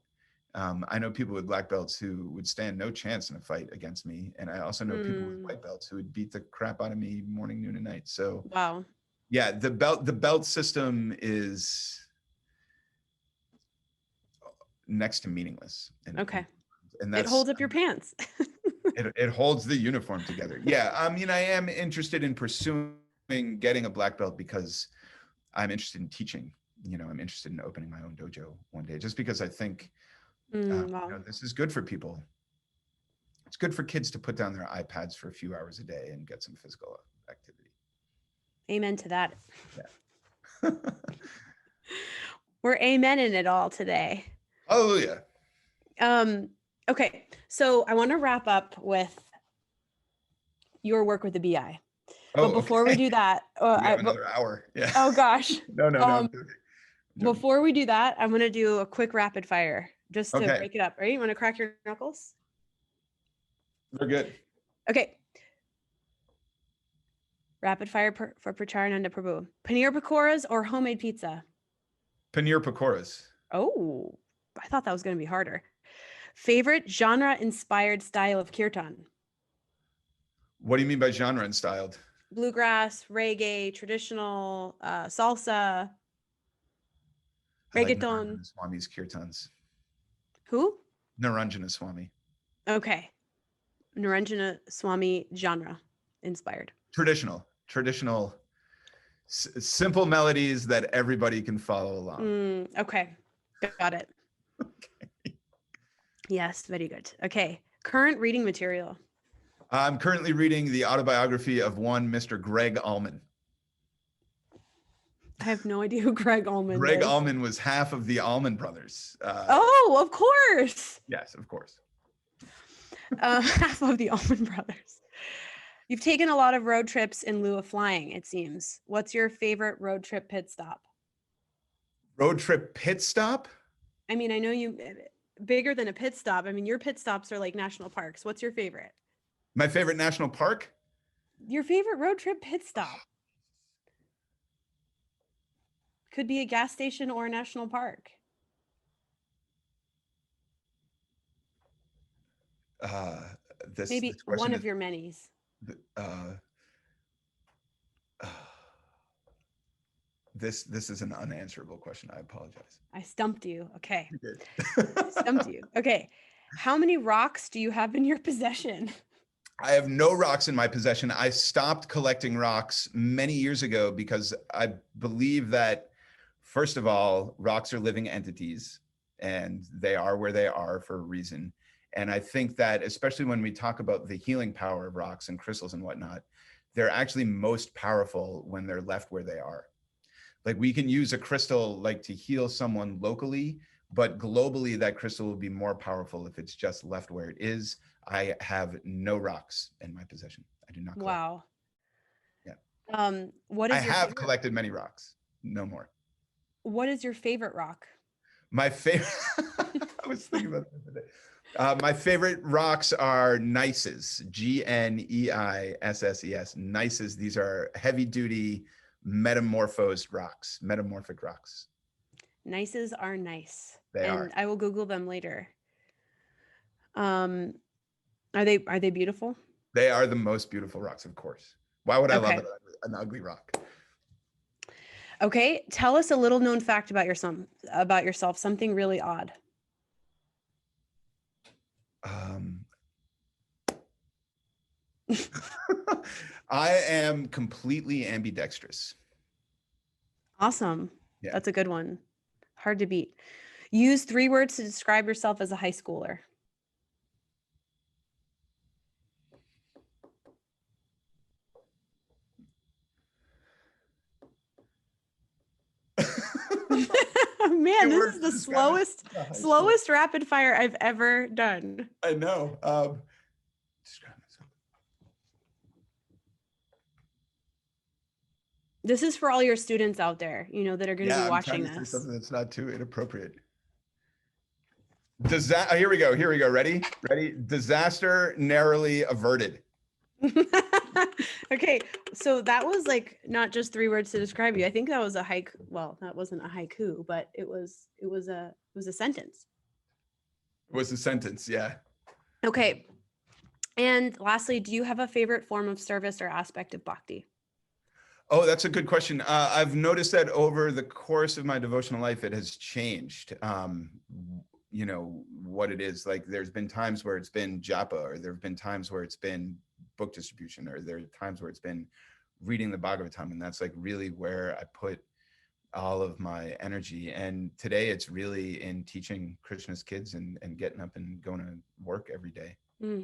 D: I know people with black belts who would stand no chance in a fight against me. And I also know people with white belts who would beat the crap out of me morning, noon, and night. So
C: wow.
D: Yeah, the belt system is next to meaningless. And
C: it holds up your pants.
D: it holds the uniform together. Yeah, I mean, I am interested in pursuing getting a black belt because I'm interested in teaching. I'm interested in opening my own dojo one day, just because I think this is good for people. It's good for kids to put down their iPads for a few hours a day and get some physical activity.
C: Amen to that.
D: Yeah.
C: We're amening it all today.
D: Hallelujah.
C: Okay, so I want to wrap up with your work with the BI. But before we do that,
D: we have another hour. Yeah.
C: Oh gosh.
D: No. I'm joking.
C: Before we do that, I'm going to do a quick rapid fire just to break it up. Ready? You want to crack your knuckles?
D: We're good.
C: Okay. Rapid fire for Pracarananda Prabhu. Paneer pakoras or homemade pizza?
D: Paneer pakoras.
C: Oh, I thought that was going to be harder. Favorite genre-inspired style of kirtan?
D: What do you mean by genre-inspired?
C: Bluegrass, reggae, traditional, salsa, reggaeton.
D: Like Swami's kirtans.
C: Who?
D: Naranjana Swami.
C: Okay. Naranjana Swami genre inspired.
D: Traditional, simple melodies that everybody can follow along.
C: Okay. Got it. Okay. Yes, very good. Okay. Current reading material.
D: I'm currently reading the autobiography of one Mr. Greg Allman.
C: I have no idea who Greg Allman is.
D: Greg Allman was half of the Allman Brothers.
C: Oh, of course.
D: Yes, of course.
C: Half of the Allman Brothers. You've taken a lot of road trips in lieu of flying, it seems. What's your favorite road trip pit stop?
D: Road trip pit stop?
C: I mean, I know you bigger than a pit stop. I mean, your pit stops are like national parks. What's your favorite?
D: My favorite national park?
C: Your favorite road trip pit stop. Could be a gas station or a national park. Maybe
D: this question
C: one of your manys.
D: This is an unanswerable question. I apologize.
C: I stumped you. Okay.
D: You did.
C: Stumped you. Okay. How many rocks do you have in your possession?
D: I have no rocks in my possession. I stopped collecting rocks many years ago because I believe that, first of all, rocks are living entities and they are where they are for a reason. And I think that, especially when we talk about the healing power of rocks and crystals and whatnot, they're actually most powerful when they're left where they are. Like, we can use a crystal like to heal someone locally, but globally that crystal will be more powerful if it's just left where it is. I have no rocks in my possession. I do not collect.
C: Wow.
D: Yeah.
C: What is
D: I have collected many rocks. No more.
C: What is your favorite rock?
D: My favorite, I was thinking about that today. My favorite rocks are gneisses, Gneisses, gneisses. These are heavy duty metamorphosed rocks, metamorphic rocks.
C: Gneisses are nice.
D: They are.
C: I will Google them later. Are they beautiful?
D: They are the most beautiful rocks, of course. Why would I love an ugly rock?
C: Okay, tell us a little known fact about yourself, something really odd.
D: I am completely ambidextrous.
C: Awesome.
D: Yeah.
C: That's a good one. Hard to beat. Use 3 words to describe yourself as a high schooler. Man, this is the slowest rapid fire I've ever done.
D: I know. Describe myself.
C: This is for all your students out there, that are going to be watching
D: I'm trying to
C: this.
D: say something that's not too inappropriate. Here we go. Ready? Disaster narrowly averted.
C: Okay, so that was like not just 3 words to describe you. I think that was a haiku. Well, that wasn't a haiku, but it was a sentence.
D: It was a sentence, yeah.
C: Okay. And lastly, do you have a favorite form of service or aspect of bhakti?
D: Oh, that's a good question. I've noticed that over the course of my devotional life, it has changed. What it is. Like, there's been times where it's been japa, or there have been times where it's been book distribution, or there are times where it's been reading the Bhagavatam, and that's like really where I put all of my energy. And today it's really in teaching Krishna's kids and getting up and going to work every day. Yeah.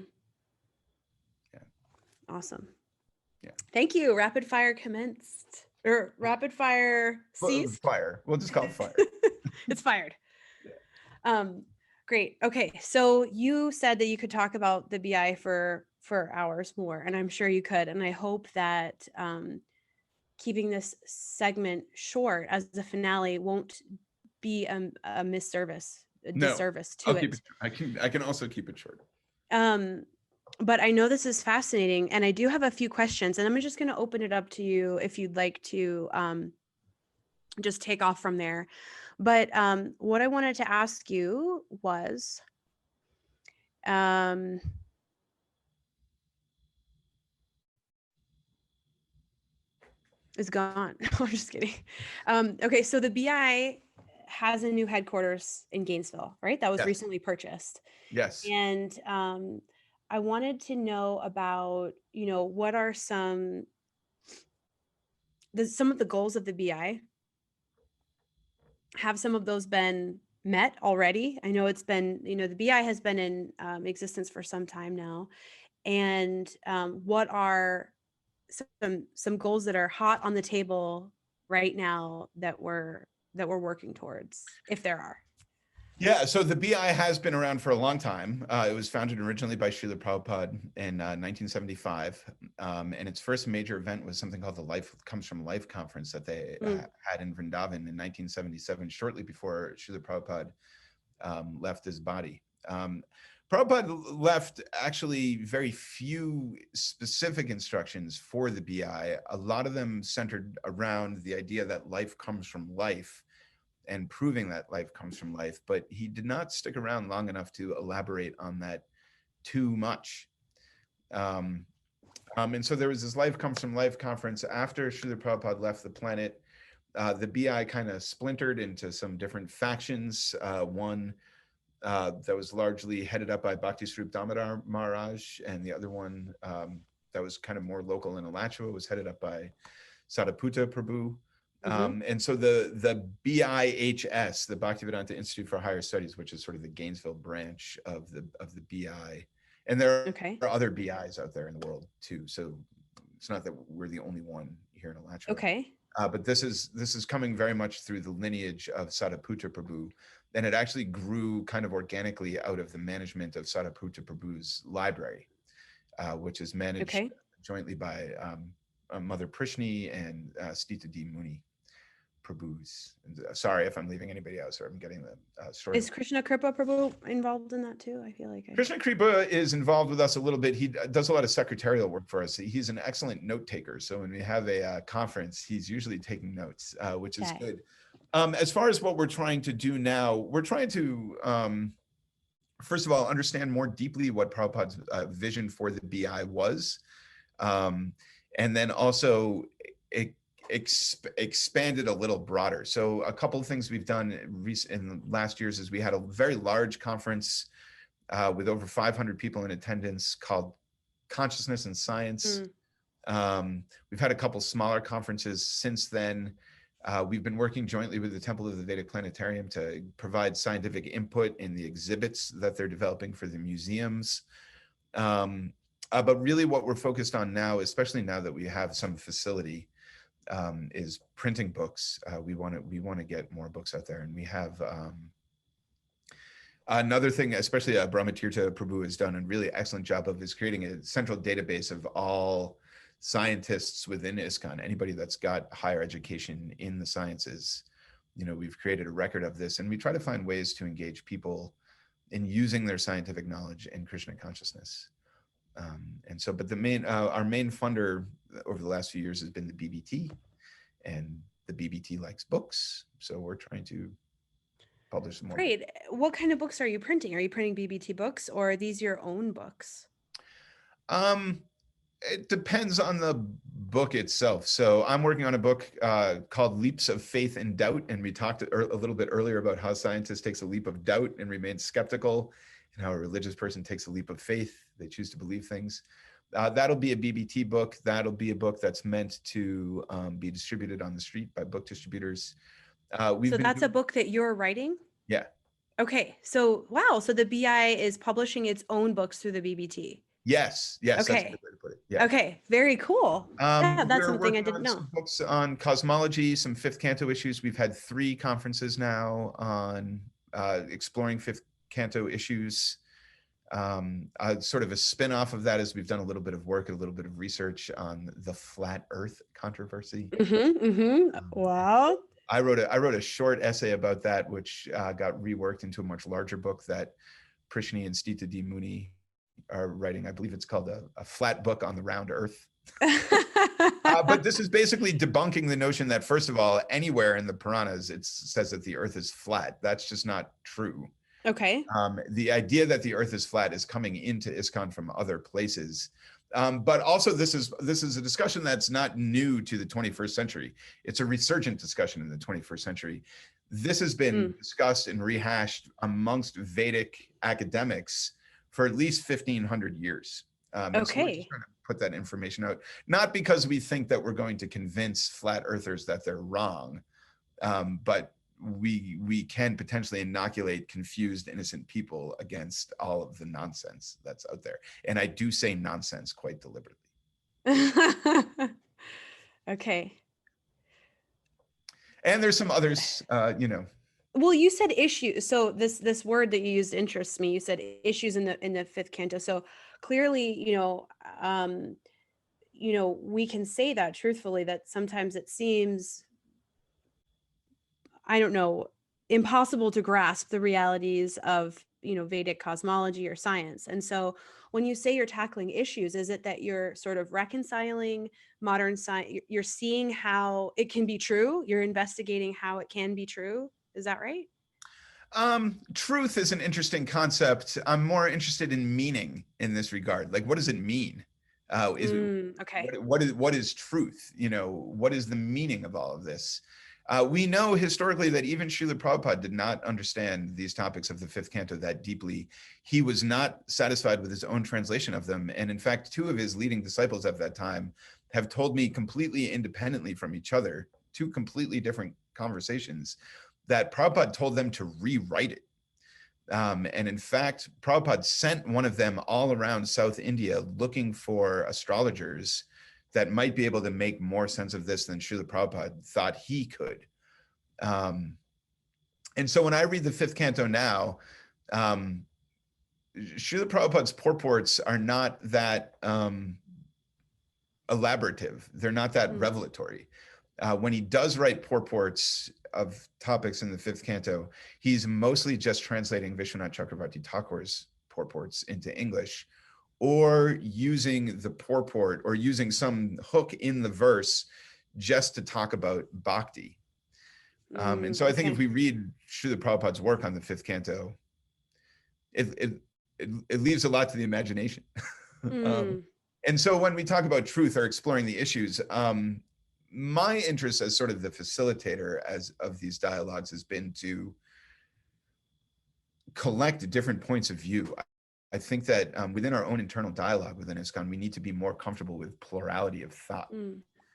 C: Awesome.
D: Yeah.
C: Thank you. Rapid fire commenced, or rapid fire ceased.
D: Fire. We'll just call it fire.
C: It's fired.
D: Yeah.
C: Great. Okay. So you said that you could talk about the BI for hours more, and I'm sure you could. And I hope that keeping this segment short as the finale won't be a disservice to
D: I'll
C: it.
D: keep it. I can also keep it short.
C: But I know this is fascinating, and I do have a few questions, and I'm just going to open it up to you if you'd like to just take off from there. But what I wanted to ask you was, is gone. I'm just kidding. Okay, so the BI has a new headquarters in Gainesville, right? That was
D: Yes.
C: recently purchased.
D: Yes.
C: And I wanted to know about, what are some of the goals of the BI? Have some of those been met already? I know it's been, the BI has been in existence for some time now. And what are some goals that are hot on the table right now that we're working towards, if there are?
D: Yeah, so the BI has been around for a long time. It was founded originally by Srila Prabhupada in 1975. And its first major event was something called the Life Comes From Life conference that they had in Vrindavan in 1977, shortly before Srila Prabhupada left his body. Prabhupada left actually very few specific instructions for the BI. A lot of them centered around the idea that life comes from life and proving that life comes from life, but he did not stick around long enough to elaborate on that too much. And so there was this Life Comes From Life conference after Srila Prabhupada left the planet. The BI kind of splintered into some different factions. One that was largely headed up by Bhakti Swarup Damodar Maharaj, and the other one that was kind of more local in Alachua was headed up by Sadaputta Prabhu. And so the BIHS, the Bhaktivedanta Institute for Higher Studies, which is sort of the Gainesville branch of the BI, and there are other BIs out there in the world too. So it's not that we're the only one here in Alachua.
C: Okay.
D: But this is coming very much through the lineage of Sadaputta Prabhu, and it actually grew kind of organically out of the management of Sadaputta Prabhu's library, which is managed jointly by Mother Prishni and Stita D. Muni Prabhu's. Sorry if I'm leaving anybody out, so I'm getting the story.
C: Is Krishna Kripa Prabhu involved in that too? I feel like
D: Krishna Kripa is involved with us a little bit. He does a lot of secretarial work for us. He's an excellent note taker. So when we have a conference, he's usually taking notes, which is good. As far as what we're trying to do now, we're trying to, first of all, understand more deeply what Prabhupada's vision for the BI was. And then also expand it a little broader. So a couple of things we've done in the last years is we had a very large conference with over 500 people in attendance called Consciousness and Science. We've had a couple smaller conferences since then. We've been working jointly with the Temple of the Vedic Planetarium to provide scientific input in the exhibits that they're developing for the museums. But really what we're focused on now, especially now that we have some facility, is printing books. We want to get more books out there, and we have another thing, especially Brahmatirtha Prabhu has done a really excellent job of, is creating a central database of all scientists within ISKCON. Anybody that's got higher education in the sciences, we've created a record of this, and we try to find ways to engage people in using their scientific knowledge in Krishna consciousness. And so, but our main funder over the last few years has been the BBT, and the BBT likes books. So we're trying to publish some more.
C: Great. What kind of books are you printing? Are you printing BBT books, or are these your own books?
D: It depends on the book itself. So I'm working on a book called Leaps of Faith and Doubt. And we talked a little bit earlier about how scientists takes a leap of doubt and remains skeptical, and how a religious person takes a leap of faith. They choose to believe things. That'll be a BBT book. That'll be a book that's meant to be distributed on the street by book distributors.
C: So that's a book that you're writing?
D: Yeah.
C: Okay. So, wow. So the BI is publishing its own books through the BBT.
D: Yes. Yes.
C: Okay.
D: That's a good way to put it. Yeah.
C: Okay. Very cool. Yeah, that's something I didn't know.
D: Some books on cosmology, some fifth canto issues. We've had 3 conferences now on exploring fifth canto issues. Sort of a spin-off of that is we've done a little bit of work, a little bit of research on the flat earth controversy.
C: Wow.
D: I wrote a short essay about that, which got reworked into a much larger book that Prishni and Stita D. Muni are writing. I believe it's called a flat book on the round earth. But this is basically debunking the notion that, first of all, anywhere in the Puranas, it says that the earth is flat. That's just not true.
C: Okay.
D: The idea that the earth is flat is coming into ISKCON from other places. But also this is a discussion that's not new to the 21st century. It's a resurgent discussion in the 21st century. This has been discussed and rehashed amongst Vedic academics for at least 1,500 years. And so we're just trying to put that information out, not because we think that we're going to convince flat earthers that they're wrong, but we can potentially inoculate confused, innocent people against all of the nonsense that's out there. And I do say nonsense quite deliberately.
C: Okay.
D: And there's some others,
C: Well, you said issues. So this word that you used interests me. You said issues in the fifth canto. So clearly, we can say that truthfully, that sometimes it seems, I don't know, impossible to grasp the realities of, Vedic cosmology or science. And so when you say you're tackling issues, is it that you're sort of reconciling modern science? You're seeing how it can be true. You're investigating how it can be true. Is that right?
D: Truth is an interesting concept. I'm more interested in meaning in this regard. Like, what does it mean?
C: Okay.
D: What is truth? What is the meaning of all of this? We know historically that even Srila Prabhupada did not understand these topics of the fifth canto that deeply. He was not satisfied with his own translation of them. And in fact, two of his leading disciples at that time have told me completely independently from each other, two completely different conversations, that Prabhupada told them to rewrite it. And in fact, Prabhupada sent one of them all around South India looking for astrologers that might be able to make more sense of this than Srila Prabhupada thought he could. And so when I read the fifth canto now, Srila Prabhupada's purports are not that elaborative. They're not that revelatory. When he does write purports of topics in the fifth canto, he's mostly just translating Vishwanath Chakravarti Thakur's purports into English, or using the purport or using some hook in the verse just to talk about bhakti. And so I think if we read Srila Prabhupada's work on the fifth canto, it leaves a lot to the imagination. And so when we talk about truth or exploring the issues, my interest as sort of the facilitator of these dialogues has been to collect different points of view. I think that within our own internal dialogue within ISKCON, we need to be more comfortable with plurality of thought.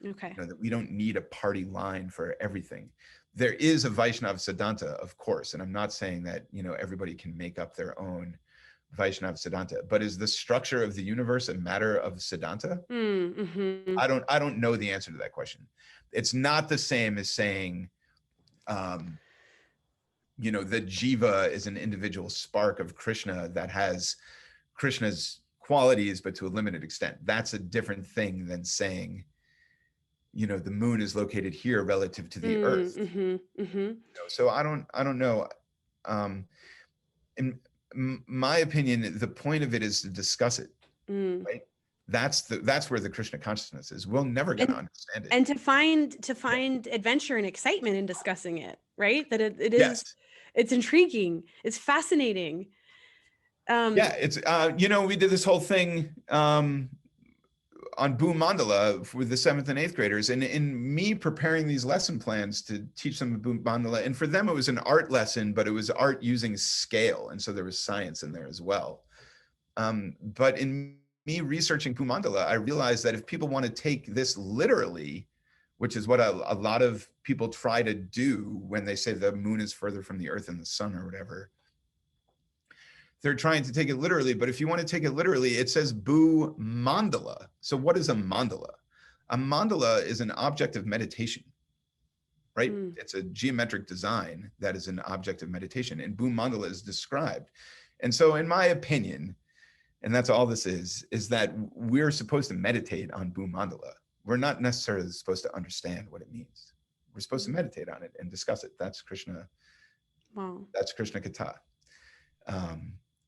C: Okay.
D: That we don't need a party line for everything. There is a Vaishnava Siddhanta, of course, and I'm not saying that everybody can make up their own Vaishnava Siddhanta, but is the structure of the universe a matter of Siddhanta? I don't know the answer to that question. It's not the same as saying, that Jiva is an individual spark of Krishna that has Krishna's qualities, but to a limited extent. That's a different thing than saying, the moon is located here relative to the earth. So I don't know. In my opinion, the point of it is to discuss it, right? That's where the Krishna consciousness is. We'll never get to understand it.
C: And to find adventure and excitement in discussing it, right? That it is,
D: yes.
C: It's intriguing. It's fascinating.
D: It's, we did this whole thing on Bhu Mandala with the 7th and 8th graders. And in me preparing these lesson plans to teach them Bhu Mandala, and for them, it was an art lesson, but it was art using scale. And so there was science in there as well. But in me researching Bhu Mandala, I realized that if people want to take this literally, which is what a lot of people try to do when they say the moon is further from the earth than the sun or whatever, they're trying to take it literally. But if you want to take it literally, it says Bhu Mandala. So what is a mandala? A mandala is an object of meditation, right? It's a geometric design that is an object of meditation, and Bhu Mandala is described. And so in my opinion, and that's all this is that we're supposed to meditate on Bhu Mandala. We're not necessarily supposed to understand what it means. We're supposed to meditate on it and discuss it. That's Krishna.
C: Wow.
D: That's Krishna Katha.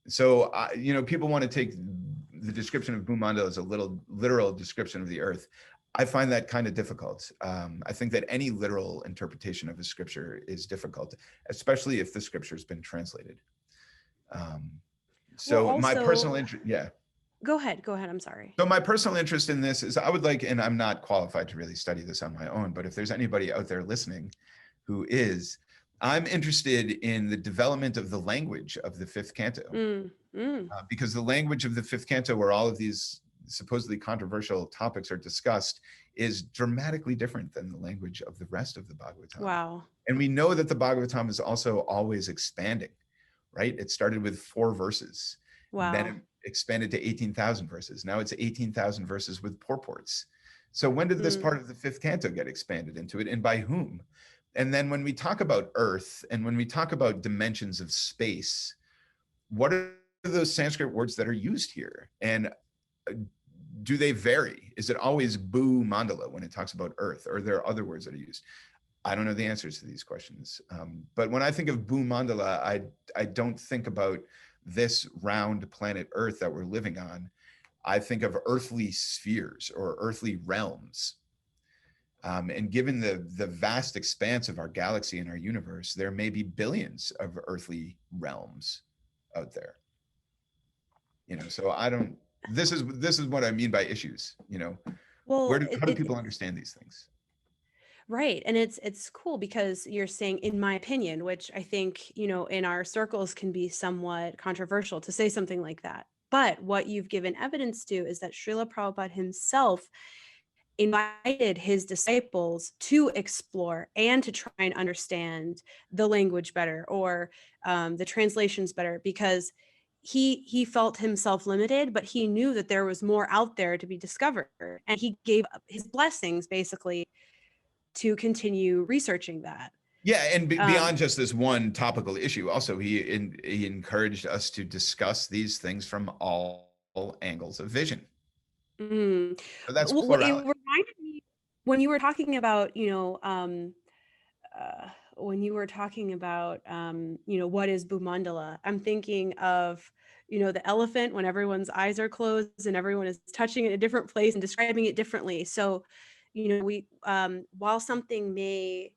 D: So, people want to take the description of Bhu Mandala as a literal description of the earth. I find that kind of difficult. I think that any literal interpretation of a scripture is difficult, especially if the scripture has been translated. So my personal interest,
C: Go ahead. I'm sorry.
D: So my personal interest in this is I would like, and I'm not qualified to really study this on my own, but if there's anybody out there listening who is, I'm interested in the development of the language of the fifth canto. Because the language of the fifth canto, where all of these supposedly controversial topics are discussed, is dramatically different than the language of the rest of the Bhagavatam.
C: Wow.
D: And we know that the Bhagavatam is also always expanding, right? It started with 4 verses.
C: Wow.
D: Then it expanded to 18,000 verses. Now it's 18,000 verses with purports. So when did this part of the fifth canto get expanded into it, and by whom? And then when we talk about earth, and when we talk about dimensions of space, what are those Sanskrit words that are used here? And do they vary? Is it always Bhu Mandala when it talks about earth, or are there other words that are used? I don't know the answers to these questions. But when I think of Bhu Mandala, I don't think about this round planet Earth that we're living on. I think of earthly spheres or earthly realms. And given the vast expanse of our galaxy and our universe, there may be billions of earthly realms out there. So I don't, this is what I mean by issues,
C: Well,
D: how do people understand these things?
C: Right. And it's cool because you're saying, in my opinion, which I think, in our circles can be somewhat controversial to say something like that. But what you've given evidence to is that Srila Prabhupada himself invited his disciples to explore and to try and understand the language better, or the translations better, because he felt himself limited, but he knew that there was more out there to be discovered. And he gave up his blessings basically to continue researching that.
D: Yeah, and beyond just this one topical issue, also he encouraged us to discuss these things from all angles of vision. So that's plurality.
C: It reminded me when you were talking about, what is Bhumandala, I'm thinking of, the elephant when everyone's eyes are closed and everyone is touching it in a different place and describing it differently. So, we, while something may,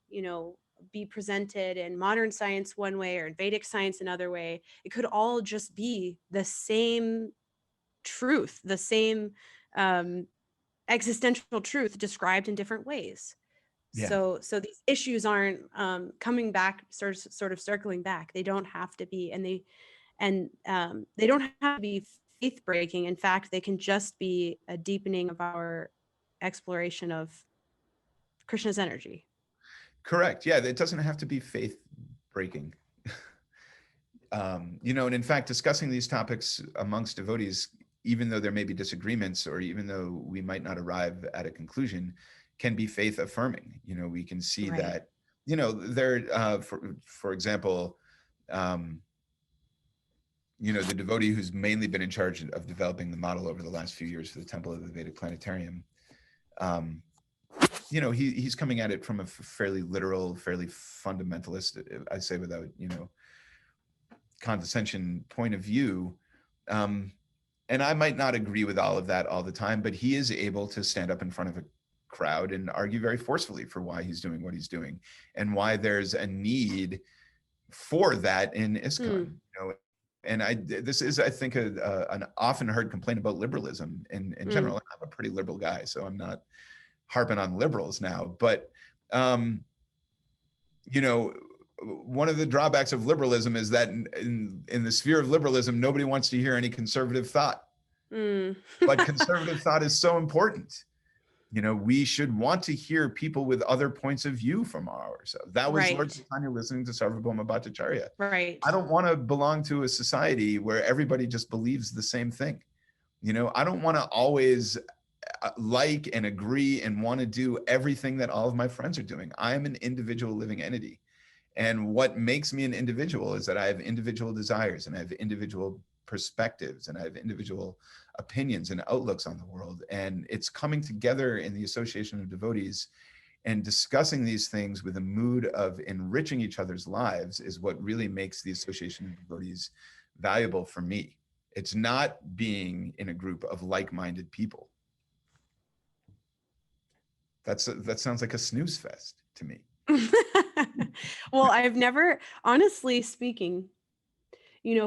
C: be presented in modern science one way or in Vedic science another way, it could all just be the same truth, the same existential truth described in different ways.
D: Yeah.
C: So these issues aren't coming back, sort of circling back. They don't have to be, and they don't have to be faith breaking. In fact, they can just be a deepening of our exploration of Krishna's energy.
D: Correct. Yeah, it doesn't have to be faith breaking. And in fact, discussing these topics amongst devotees, even though there may be disagreements, or even though we might not arrive at a conclusion, can be faith affirming. We can see
C: Right.
D: that, there, for example, the devotee who's mainly been in charge of developing the model over the last few years for the Temple of the Vedic Planetarium, he's coming at it from a fairly literal, fairly fundamentalist, I say without, condescension point of view. And I might not agree with all of that all the time, but he is able to stand up in front of a crowd and argue very forcefully for why he's doing what he's doing, and why there's a need for that in ISKCON. And this is, I think, an often heard complaint about liberalism in general. I'm a pretty liberal guy, so I'm not harping on liberals now, but one of the drawbacks of liberalism is that in the sphere of liberalism, nobody wants to hear any conservative thought. But conservative thought is so important. We should want to hear people with other points of view from ours. That was
C: Right.
D: Lord Chaitanya listening to Sarvabhauma Bhattacharya.
C: Right.
D: I don't want to belong to a society where everybody just believes the same thing. I don't want to always like and agree and want to do everything that all of my friends are doing. I am an individual living entity. And what makes me an individual is that I have individual desires, and I have individual perspectives, and I have individual opinions and outlooks on the world. And it's coming together in the association of devotees and discussing these things with a mood of enriching each other's lives is what really makes the association of devotees valuable for me. It's not being in a group of like-minded people. That sounds like a snooze fest to me.
C: Well, I've never, honestly speaking,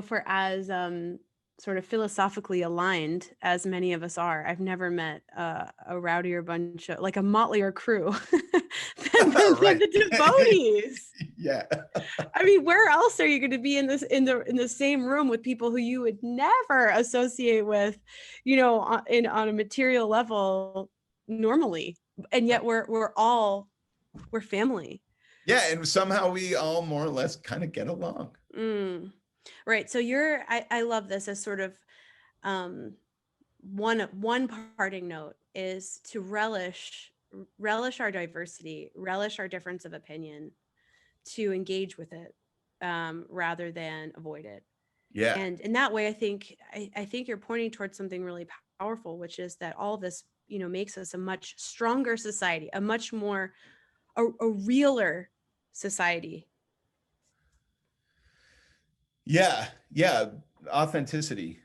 C: for as sort of philosophically aligned as many of us are. I've never met a rowdier bunch of, like a motlier crew than
D: Right.
C: the devotees.
D: Yeah.
C: I mean, where else are you going to be in the same room with people who you would never associate with, on a material level normally, and yet we're family.
D: Yeah, and somehow we all more or less kind of get along.
C: Right. So I love this as sort of one parting note is to relish our diversity, relish our difference of opinion, to engage with it rather than avoid it.
D: Yeah.
C: And in that way, I think you're pointing towards something really powerful, which is that all of this, makes us a much stronger society, a much more a realer society.
D: Yeah. Authenticity.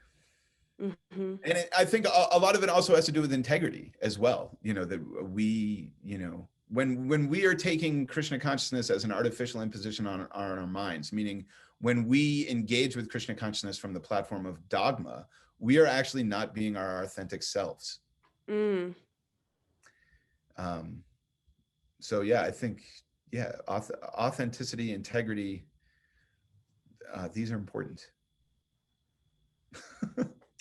C: Mm-hmm.
D: And I think a lot of it also has to do with integrity as well. That we, when we are taking Krishna consciousness as an artificial imposition on our minds, meaning when we engage with Krishna consciousness from the platform of dogma, we are actually not being our authentic selves. So yeah, I think, authenticity, integrity, these are important.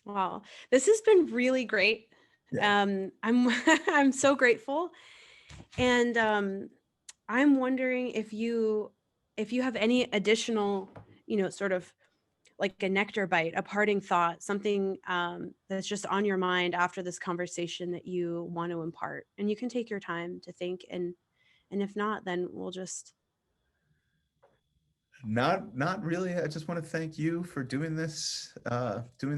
C: Wow, this has been really great. Yeah. I'm so grateful, and I'm wondering if you have any additional, sort of like a nectar bite, a parting thought, something that's just on your mind after this conversation that you want to impart. And you can take your time to think, and if not, then we'll just.
D: Not really. I just want to thank you for doing this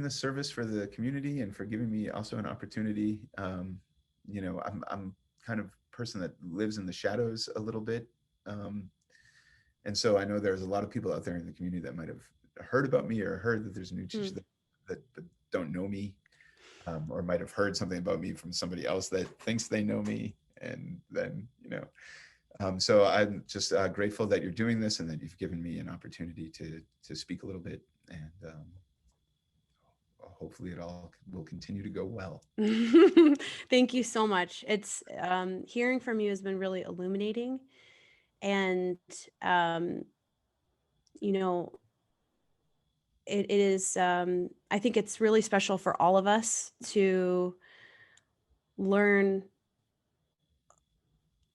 D: service for the community, and for giving me also an opportunity. I'm kind of person that lives in the shadows a little bit. And so I know there's a lot of people out there in the community that might have heard about me, or heard that there's a new teacher that don't know me, or might have heard something about me from somebody else that thinks they know me. And then, so I'm just grateful that you're doing this, and that you've given me an opportunity to speak a little bit, and hopefully it all will continue to go well.
C: Thank you so much. It's hearing from you has been really illuminating, and it is I think it's really special for all of us to learn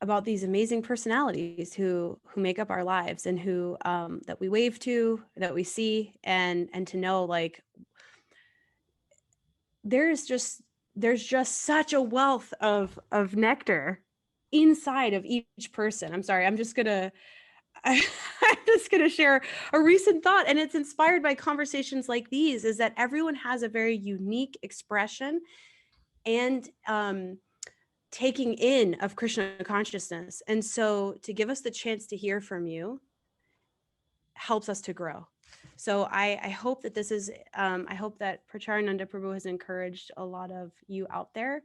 C: about these amazing personalities who make up our lives, and who that we wave to, that we see, and to know, like, there's just such a wealth of nectar inside of each person. I'm sorry, I'm just gonna share a recent thought, and it's inspired by conversations like these, is that everyone has a very unique expression and taking in of Krishna consciousness. And so to give us the chance to hear from you helps us to grow. So I hope that this is, I hope that Pracarananda Prabhu has encouraged a lot of you out there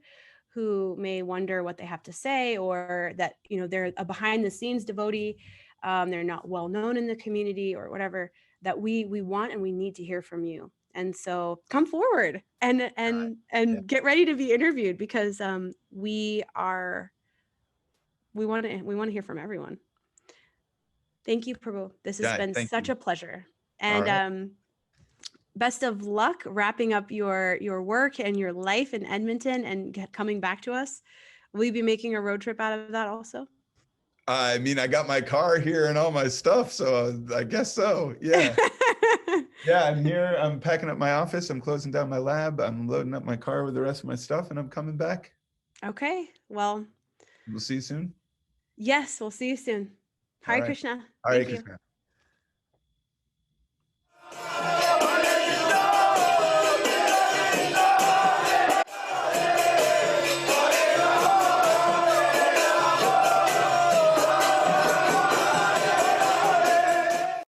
C: who may wonder what they have to say, or that, they're a behind the scenes devotee, they're not well known in the community or whatever, that we want and we need to hear from you. And so come forward and get ready to be interviewed, because we want to hear from everyone. Thank you, Prabhu. This has been such a pleasure. And best of luck wrapping up your work and your life in Edmonton and coming back to us. Will you be making a road trip out of that also?
D: I mean, I got my car here and all my stuff, so I guess so. Yeah. Yeah, I'm here. I'm packing up my office. I'm closing down my lab. I'm loading up my car with the rest of my stuff, and I'm coming back.
C: Okay. Well,
D: we'll see you soon.
C: Yes, we'll see you soon. Hare Krishna.
D: Hare Krishna.